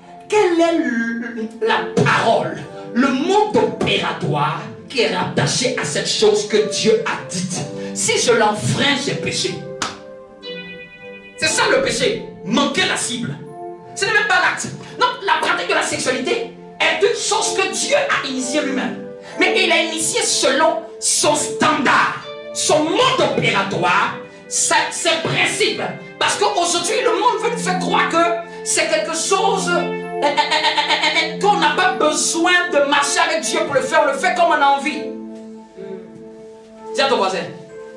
la parole, le mode opératoire qui est rattaché à cette chose que Dieu a dite. Si je l'enfreins, j'ai péché. péché, manquer la cible. Ce n'est même pas l'acte. Non, la pratique de la sexualité est une chose que Dieu a initiée lui-même. Mais il a initié selon son standard, son mode opératoire, ses principes. Parce qu'aujourd'hui, le monde veut nous faire croire que c'est quelque chose qu'on n'a pas besoin de marcher avec Dieu pour le faire. On le fait comme on a envie. Dis à ton voisin,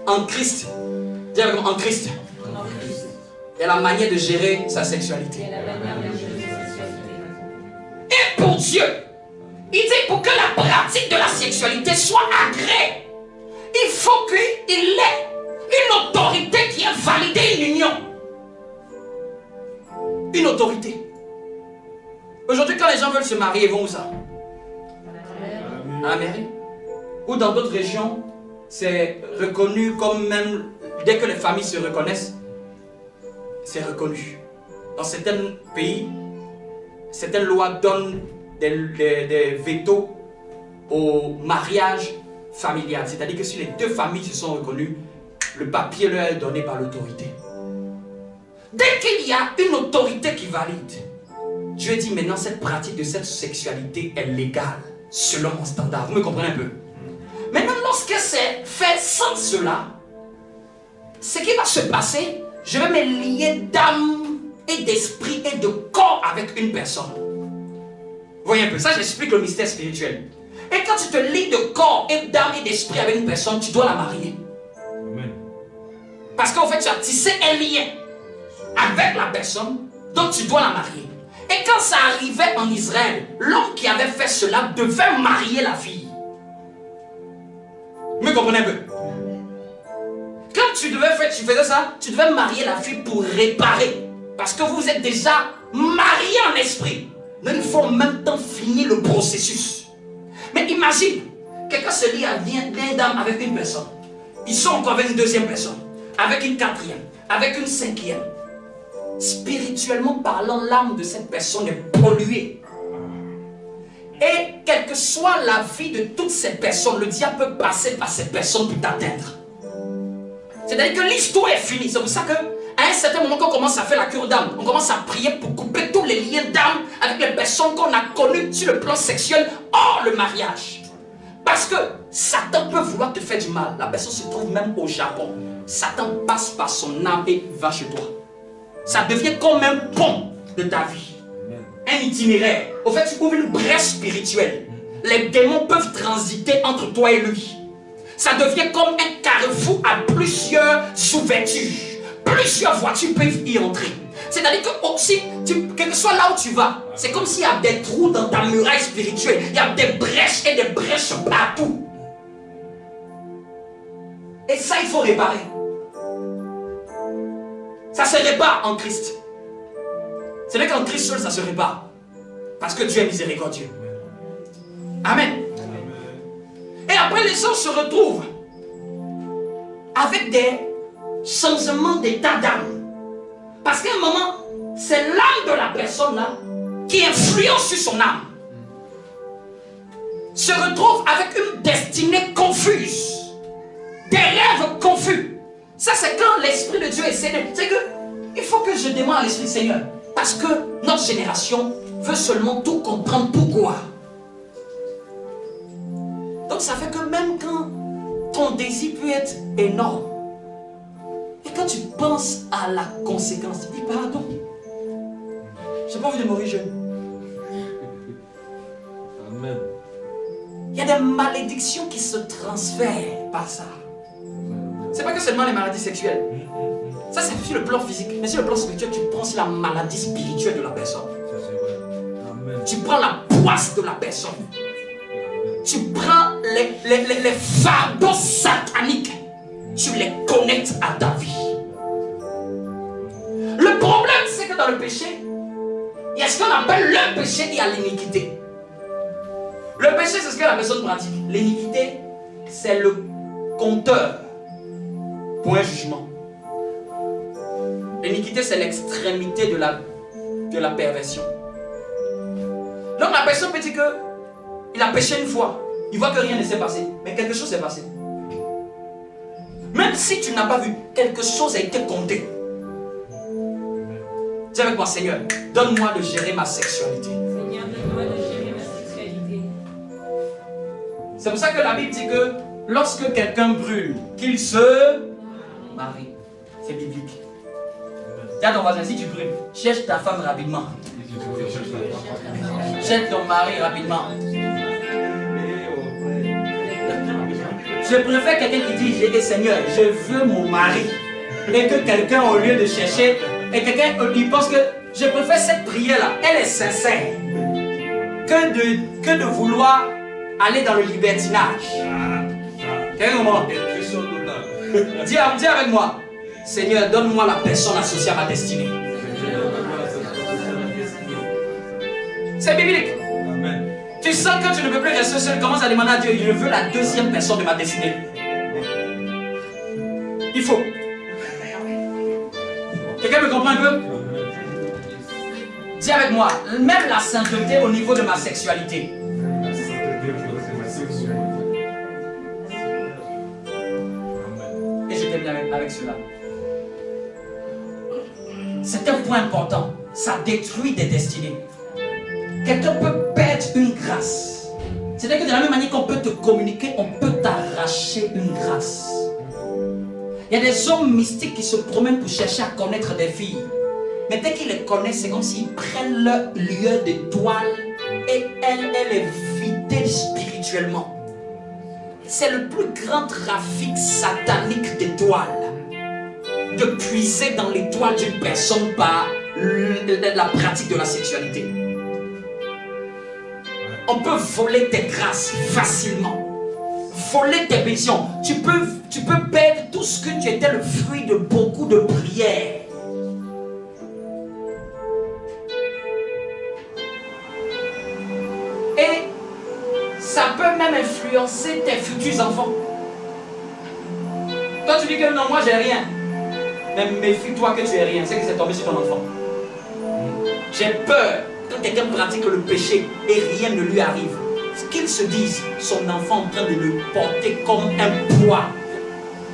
en Christ. Dis avec moi, en Christ. Il y a la manière de gérer sa sexualité. Et pour Dieu, il dit pour que la pratique de la sexualité soit agréée, il faut qu'il ait une autorité qui a validé une union. Une autorité. Aujourd'hui, quand les gens veulent se marier, ils vont où ça? À la mairie. Ou dans d'autres régions, c'est reconnu comme même, dès que les familles se reconnaissent, c'est reconnu. Dans certains pays, certaines lois donnent des vétos au mariage familial. C'est-à-dire que si les deux familles se sont reconnues, le papier leur est donné par l'autorité. Dès qu'il y a une autorité qui valide, Dieu dit maintenant cette pratique de cette sexualité est légale selon mon standard. Vous me comprenez un peu? Maintenant, lorsque c'est fait sans cela, ce qui va se passer, je vais me lier d'âme et d'esprit et de corps avec une personne. Vous voyez un peu, ça j'explique le mystère spirituel. Et quand tu te lies de corps et d'âme et d'esprit avec une personne, tu dois la marier. Amen. Parce qu'en fait, tu as tissé un lien avec la personne, donc tu dois la marier. Et quand ça arrivait en Israël, l'homme qui avait fait cela devait marier la fille. Vous me comprenez un peu? Quand tu faisais ça, tu devais marier la fille pour réparer. Parce que vous êtes déjà mariés en esprit. Mais il faut en même temps finir le processus. Mais imagine, quelqu'un se lie à une dame avec une personne. Ils sont encore avec une deuxième personne, avec une quatrième, avec une cinquième. Spirituellement parlant, l'âme de cette personne est polluée. Et quelle que soit la vie de toutes ces personnes, le diable peut passer par ces personnes pour t'atteindre. C'est-à-dire que l'histoire est finie. C'est pour ça qu'à un certain moment, quand on commence à faire la cure d'âme, on commence à prier pour couper tous les liens d'âme avec les personnes qu'on a connues sur le plan sexuel hors le mariage. Parce que Satan peut vouloir te faire du mal. La personne se trouve même au Japon. Satan passe par son âme et va chez toi. Ça devient comme un pont de ta vie. Un itinéraire. Au fait, tu ouvres une brèche spirituelle. Les démons peuvent transiter entre toi et lui. Ça devient comme un carrefour à plusieurs ouvertures. Plusieurs voitures peuvent y entrer. C'est-à-dire que aussi, quel que soit là où tu vas, c'est comme s'il y a des trous dans ta muraille spirituelle. Il y a des brèches et des brèches partout. Et ça, il faut réparer. Ça se répare en Christ. Ce n'est qu'en Christ seul ça se répare. Parce que Dieu est miséricordieux. Amen. Et après, les gens se retrouvent avec des changements d'état d'âme. Parce qu'à un moment, c'est l'âme de la personne là qui influence sur son âme. Se retrouve avec une destinée confuse. Des rêves confus. Ça, c'est quand l'Esprit de Dieu essaie de... C'est que il faut que je demande à l'Esprit Seigneur. Parce que notre génération veut seulement tout comprendre pourquoi. Donc ça fait que même quand ton désir peut être énorme, et quand tu penses à la conséquence, tu dis pardon. Je n'ai pas envie de mourir jeune. Amen. Il y a des malédictions qui se transfèrent par ça. C'est pas que seulement les maladies sexuelles. Ça c'est sur le plan physique. Mais sur le plan spirituel, tu prends sur la maladie spirituelle de la personne. Amen. Tu prends la poisse de la personne. Tu prends les fardeaux sataniques. Tu les connectes à ta vie. Le problème, c'est que dans le péché, il y a ce qu'on appelle le péché et il y a l'iniquité. Le péché, c'est ce que la personne pratique. L'iniquité, c'est le compteur pour un jugement. L'iniquité, c'est l'extrémité de la perversion. Donc la personne peut dire qu'il a péché une fois. Il voit que rien ne s'est passé. Mais quelque chose s'est passé. Même si tu n'as pas vu, quelque chose a été compté. Dis avec moi, Seigneur, donne-moi de gérer ma sexualité. Seigneur, donne-moi de gérer ma sexualité. C'est pour ça que la Bible dit que lorsque quelqu'un brûle, qu'il se marie. C'est biblique. Dis à ton voisin, si tu brûles, cherche ta femme rapidement. Cherche ton mari rapidement. Je préfère quelqu'un qui dit, Seigneur, je veux mon mari. Et que quelqu'un, au lieu de chercher, et quelqu'un il pense que je préfère cette prière-là, elle est sincère, que de vouloir aller dans le libertinage. Quel moment? Dis avec moi, Seigneur, donne-moi la personne associée à ma destinée. C'est biblique. Amen. Tu sens que tu ne peux plus rester seul, commence à demander à Dieu, je veux la deuxième personne de ma destinée. Il faut. Quelqu'un me comprend un peu? Dis avec moi, même la sainteté au niveau de ma sexualité. Et je termine avec cela. C'est un point important. Ça détruit des destinées. Quelqu'un peut perdre une grâce. C'est-à-dire que de la même manière qu'on peut te communiquer, on peut t'arracher une grâce. Il y a des hommes mystiques qui se promènent pour chercher à connaître des filles. Mais dès qu'ils les connaissent, c'est comme s'ils prennent leur lieu d'étoile et elle est vidée spirituellement. C'est le plus grand trafic satanique d'étoiles. De puiser dans l'étoile d'une personne par la pratique de la sexualité. On peut voler tes grâces facilement. Voler tes visions. Tu peux perdre tout ce que tu étais le fruit de beaucoup de prières. Et ça peut même influencer tes futurs enfants. Toi tu dis que non, moi j'ai rien. Mais méfie-toi que tu es rien. C'est que c'est tombé sur ton enfant. J'ai peur quand quelqu'un pratique le péché et rien ne lui arrive. Ce qu'ils se disent, son enfant en train de le porter comme un poids.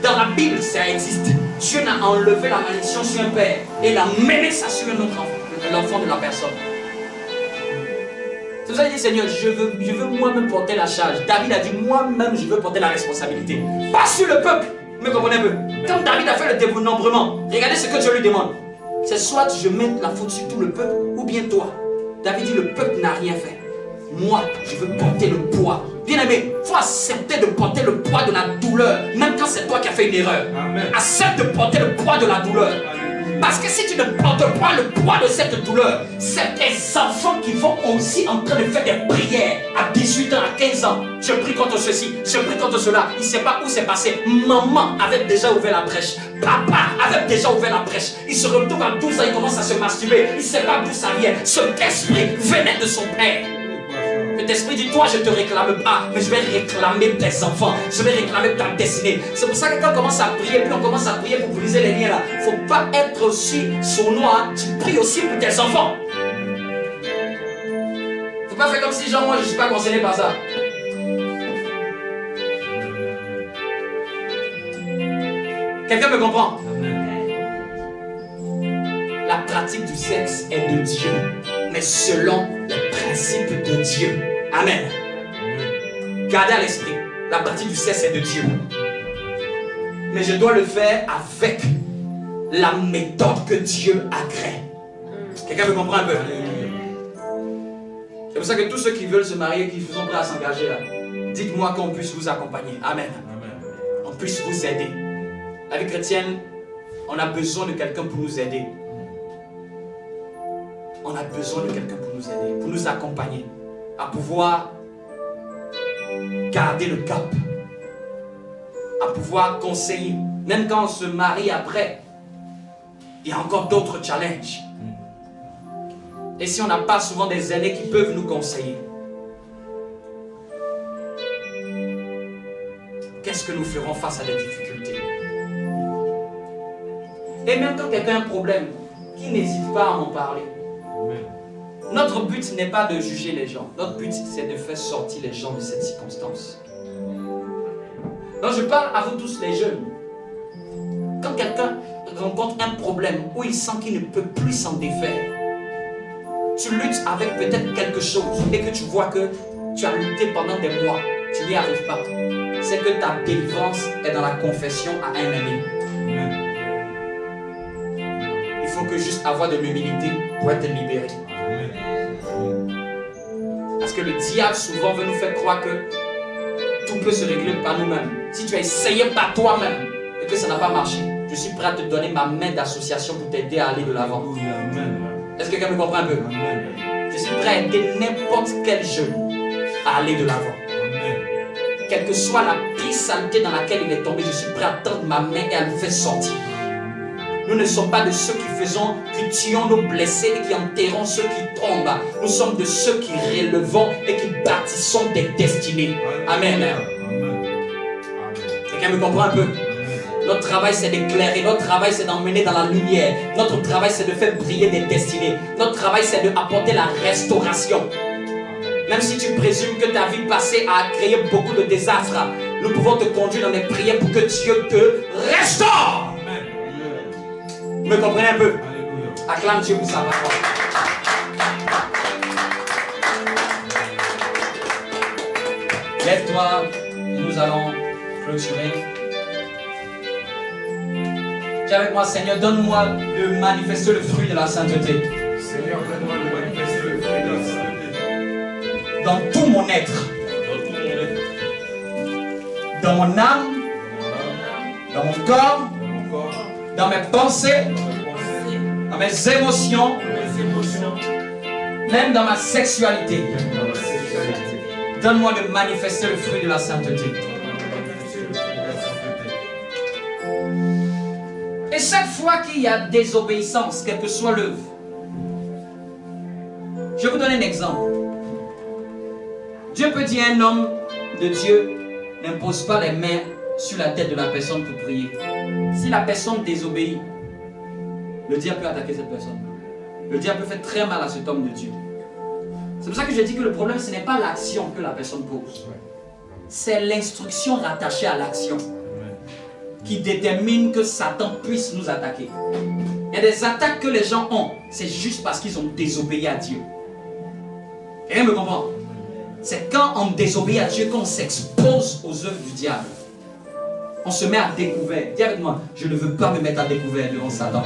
Dans la Bible, ça existe. Dieu n'a enlevé la malédiction sur un père et l'a mené ça sur un autre enfant, l'enfant de la personne. C'est pour ça qu'il dit, Seigneur, je veux moi-même porter la charge. David a dit, moi-même, je veux porter la responsabilité. Pas sur le peuple. Vous me comprenez un peu? Quand David a fait le dénombrement, regardez ce que Dieu lui demande. C'est soit je mets la faute sur tout le peuple, ou bien toi. David dit, le peuple n'a rien fait. Moi, je veux porter le poids. Bien aimé, il faut accepter de porter le poids de la douleur, même quand c'est toi qui as fait une erreur. Amen. Accepte de porter le poids de la douleur. Parce que si tu ne portes pas le poids de cette douleur, c'est tes enfants qui vont aussi en train de faire des prières à 18 ans, à 15 ans. Je prie contre ceci, je prie contre cela. Il ne sait pas où c'est passé. Maman avait déjà ouvert la brèche. Papa avait déjà ouvert la brèche. Il se retrouve à 12 ans, il commence à se masturber. Il ne sait pas d'où ça vient. Cet esprit venait de son père. Cet esprit dit, toi je ne te réclame pas, mais je vais réclamer tes enfants, je vais réclamer ta destinée. C'est pour ça que quand on commence à prier, puis on commence à prier pour briser les liens là, il ne faut pas être aussi sournois, tu pries aussi pour tes enfants. Il ne faut pas faire comme si genre moi je ne suis pas concerné par ça. Quelqu'un me comprend? La pratique du sexe est de Dieu, mais selon les principes de Dieu. Amen. Gardez à l'esprit, la pratique du sexe est de Dieu. Mais je dois le faire avec la méthode que Dieu agrée. Quelqu'un me comprend un peu? C'est pour ça que tous ceux qui veulent se marier, qui sont prêts à s'engager là, dites-moi qu'on puisse vous accompagner. Amen. On puisse vous aider. La vie chrétienne, on a besoin de quelqu'un pour nous aider. On a besoin de quelqu'un pour nous aider, pour nous accompagner, à pouvoir garder le cap, à pouvoir conseiller. Même quand on se marie après, il y a encore d'autres challenges. Et si on n'a pas souvent des aînés qui peuvent nous conseiller, qu'est-ce que nous ferons face à des difficultés? Et même quand quelqu'un a un problème, qui n'hésite pas à en parler. Notre but n'est pas de juger les gens. Notre but, c'est de faire sortir les gens de cette circonstance. Donc je parle à vous tous les jeunes. Quand quelqu'un, rencontre un problème où il sent qu'il ne peut plus s'en défaire, tu luttes avec peut-être quelque chose et que tu vois que tu as lutté pendant des mois, tu n'y arrives pas, c'est que ta délivrance est dans la confession à un ami. Il faut que juste avoir de l'humilité pour être libéré. Parce que le diable souvent veut nous faire croire que tout peut se régler par nous-mêmes. Si tu as essayé par toi-même et que ça n'a pas marché, je suis prêt à te donner ma main d'association pour t'aider à aller de l'avant. Est-ce que quelqu'un me comprend un peu? Je suis prêt à aider n'importe quel jeune à aller de l'avant. Quelle que soit la pire saleté dans laquelle il est tombé, je suis prêt à tendre ma main et à le faire sortir. Nous ne sommes pas de ceux qui tuons nos blessés et qui enterrons ceux qui tombent. Nous sommes de ceux qui relevons et qui bâtissons des destinées. Amen. Quelqu'un me comprend un peu? Notre travail c'est d'éclairer, notre travail c'est d'emmener dans la lumière, notre travail c'est de faire briller des destinées, notre travail c'est d'apporter la restauration. Même si tu présumes que ta vie passée a créé beaucoup de désastres, nous pouvons te conduire dans des prières pour que Dieu te restaure. Vous me comprenez un peu? Acclame Dieu pour sa parole. Lève-toi et nous allons clôturer. Dis avec moi, Seigneur, donne-moi de manifester le fruit de la sainteté. Seigneur, donne-moi de manifester le fruit de la sainteté. Dans tout mon être. Dans mon âme. Dans mon corps. Dans mes pensées. Dans mes émotions. Même dans ma sexualité. Donne-moi de manifester le fruit de la sainteté. Et chaque fois qu'il y a désobéissance, quelle que soit l'œuvre, je vais vous donner un exemple. Dieu peut dire à un homme de Dieu, n'impose pas les mains sur la tête de la personne pour prier. Si la personne désobéit, le diable peut attaquer cette personne. Le diable peut faire très mal à cet homme de Dieu. C'est pour ça que je dis que le problème, ce n'est pas l'action que la personne pose. C'est l'instruction rattachée à l'action qui détermine que Satan puisse nous attaquer. Il y a des attaques que les gens ont, c'est juste parce qu'ils ont désobéi à Dieu. Quelqu'un me comprend? C'est quand on désobéit à Dieu qu'on s'expose aux œuvres du diable. On se met à découvert. Dis avec moi, je ne veux pas me mettre à découvert devant Satan.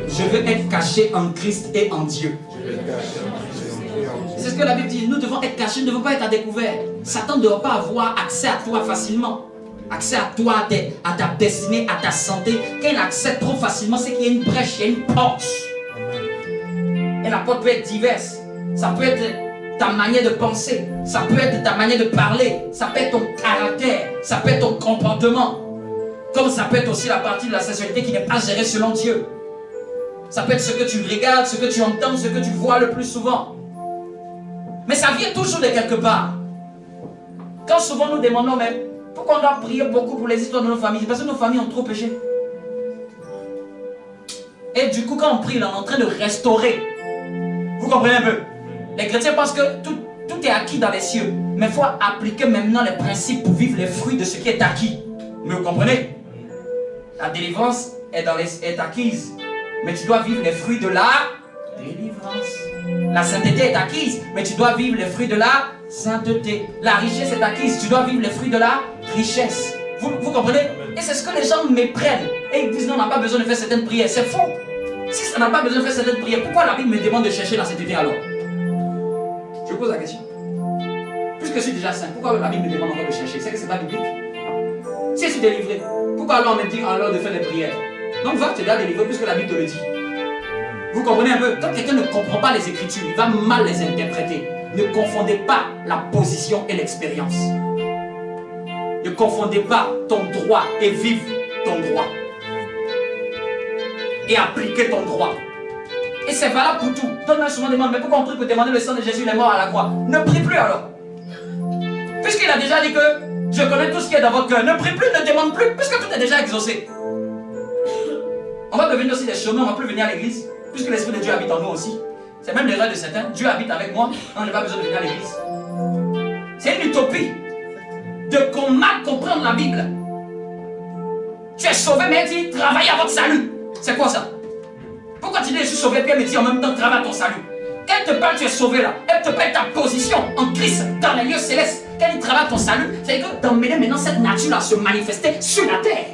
Je veux être caché en Christ et en Dieu. C'est ce que la Bible dit. Nous devons être cachés, nous ne devons pas être à découvert. Satan ne doit pas avoir accès à toi facilement. Accès à toi, à ta destinée, à ta santé. Quand il accède trop facilement, c'est qu'il y a une brèche, il y a une porte. Et la porte peut être diverse. Ça peut être ta manière de penser. Ça peut être ta manière de parler. Ça peut être ton caractère. Ça peut être ton comportement. Comme ça peut être aussi la partie de la sexualité qui n'est pas gérée selon Dieu. Ça peut être ce que tu regardes, ce que tu entends, ce que tu vois le plus souvent. Mais ça vient toujours de quelque part. Quand souvent nous demandons même, pourquoi on doit prier beaucoup pour les histoires de nos familles? C'est parce que nos familles ont trop péché. Et du coup, quand on prie, là, on est en train de restaurer. Vous comprenez un peu? Les chrétiens pensent que tout est acquis dans les cieux. Mais il faut appliquer maintenant les principes pour vivre les fruits de ce qui est acquis. Mais vous comprenez? La délivrance est acquise. Mais tu dois vivre les fruits de la délivrance. La sainteté est acquise. Mais tu dois vivre les fruits de la sainteté. La richesse est acquise. Tu dois vivre les fruits de la richesse. Vous comprenez? Et c'est ce que les gens méprennent. Et ils disent non, on n'a pas besoin de faire certaines prières. C'est faux. Si ça n'a pas besoin de faire certaines prières, pourquoi la Bible me demande de chercher la sainteté alors? Je pose la question. Puisque je suis déjà saint, pourquoi la Bible me demande encore de chercher? C'est que c'est pas biblique. Si je suis délivré, pourquoi alors on me dit alors de faire les prières? Donc va te déjà délivrer puisque la Bible te le dit. Vous comprenez un peu? Quand quelqu'un ne comprend pas les Écritures, il va mal les interpréter. Ne confondez pas la position et l'expérience. Ne confondez pas ton droit et vive ton droit. Et appliquez ton droit. Et c'est valable pour tout. Donne-moi souvent demande, mais pourquoi on prie pour demander le sang de Jésus, il est mort à la croix? Ne prie plus alors. Puisqu'il a déjà dit que je connais tout ce qui est dans votre cœur. Ne prie plus, ne demande plus, puisque tout est déjà exaucé. On va devenir aussi des chômeurs, on ne va plus venir à l'église, puisque l'Esprit de Dieu habite en nous aussi. C'est même l'erreur de certains. Dieu habite avec moi, on n'a pas besoin de venir à l'église. C'est une utopie de mal comprendre la Bible. Tu es sauvé, mais elle dit travaille à votre salut. C'est quoi ça? Pourquoi tu dis je suis sauvé, puis elle me dit en même temps travaille à ton salut? Elle te parle, tu es sauvé là. Elle te parle ta position en Christ dans les lieux célestes. Quand il travaille à ton salut, c'est-à-dire que d'emmener maintenant cette nature-là se manifester sur la terre.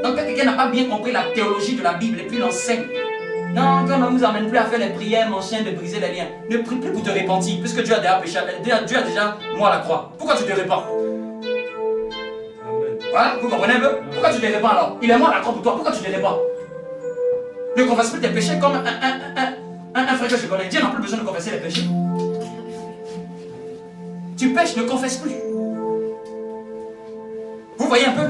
Donc, quand quelqu'un n'a pas bien compris la théologie de la Bible et puis l'enseigne, non, quand on ne vous emmène plus à faire les prières, mon chien, de briser les liens. Ne prie plus pour te repentir, puisque Dieu a déjà péché. Dieu a déjà moi à la croix. Pourquoi tu te repens? Voilà, vous comprenez un peu? Pourquoi tu te repens alors? Il est mort à la croix pour toi, pourquoi tu te repens? Ne confesse plus tes péchés comme un frère que je connais. Dieu n'a plus besoin de confesser les péchés. Tu pêches, ne confesse plus. Vous voyez un peu?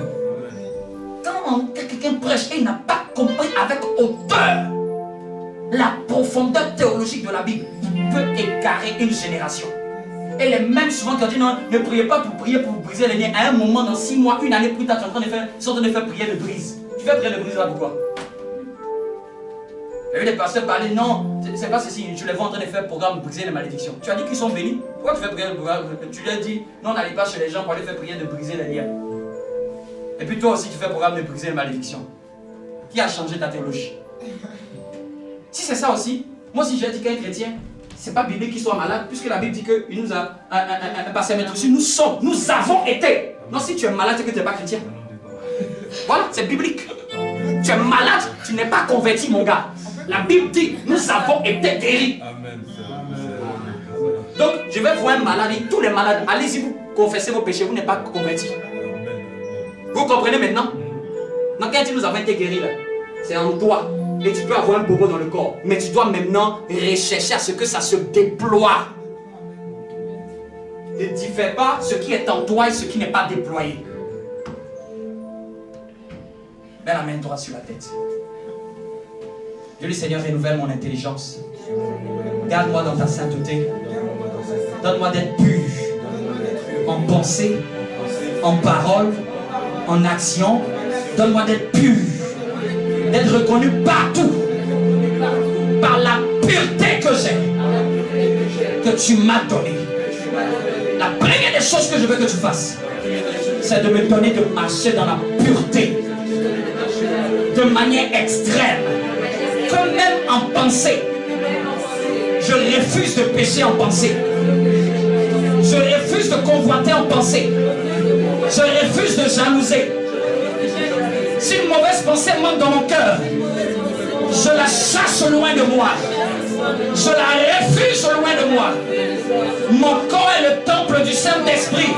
Quand quelqu'un prêche et il n'a pas compris avec hauteur la profondeur théologique de la Bible, il peut égarer une génération. Et les mêmes souvent qui ont dit non, ne priez pas pour prier pour briser les liens. À un moment, dans 6 mois, une année plus tard, tu es en train de faire prière de brise. Tu fais prière de brise là pourquoi? J'ai vu des pasteurs parler, non, c'est pas ceci, je les vois en train de faire programme briser les malédictions. Tu as dit qu'ils sont bénis. Pourquoi tu fais prière de brise? Tu leur dis, non, n'allez pas chez les gens pour aller faire prière de briser les liens. Et puis toi aussi, tu fais programme de briser les malédictions. Qui a changé ta théologie? Si c'est ça aussi, moi si j'ai dit qu'un chrétien, c'est pas biblique qu'il soit malade, puisque la Bible dit qu'il nous a passé à mettre dessus, nous avons été. Non, si tu es malade, c'est que tu n'es pas chrétien. Voilà, c'est biblique. Tu es malade, tu n'es pas converti, mon gars. La Bible dit, nous avons été guéris. Donc, je vais voir un malade, et tous les malades, allez-y, vous confessez vos péchés, vous n'êtes pas convertis. Vous comprenez maintenant? Donc, quand il dit nous avons été guéris, là, c'est en toi. Et tu peux avoir un bobo dans le corps. Mais tu dois maintenant rechercher à ce que ça se déploie. Ne diffère pas ce qui est en toi et ce qui n'est pas déployé. Mets la main droite sur la tête. Dieu le Seigneur, renouvelle mon intelligence. Garde-moi dans ta sainteté. Donne-moi d'être pur. En pensée, en parole, en action. Donne-moi d'être pur. D'être reconnu partout par la pureté que j'ai, que tu m'as donnée. La première des choses que je veux que tu fasses, c'est de me donner de marcher dans la pureté de manière extrême, que même en pensée, je refuse de pécher en pensée, je refuse de convoiter en pensée, je refuse de jalouser. Si une mauvaise pensée monte dans mon cœur, je la chasse loin de moi. Je la refuse loin de moi. Mon corps est le temple du Saint-Esprit.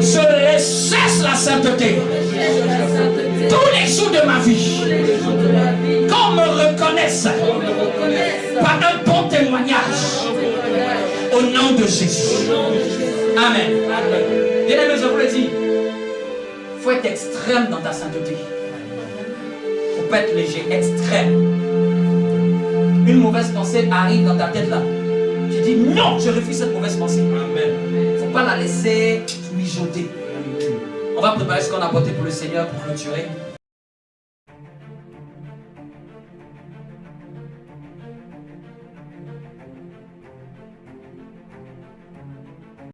Je recherche la sainteté. Tous les jours de ma vie. Qu'on me reconnaisse par un bon témoignage. Au nom de Jésus. Amen. Bien-aimés, je vous le dis. Il faut être extrême dans ta sainteté. Il ne faut pas être léger, extrême. Une mauvaise pensée arrive dans ta tête là. Tu dis non, je refuse cette mauvaise pensée. Il ne faut pas la laisser mijoter. On va préparer ce qu'on a apporté pour le Seigneur pour clôturer.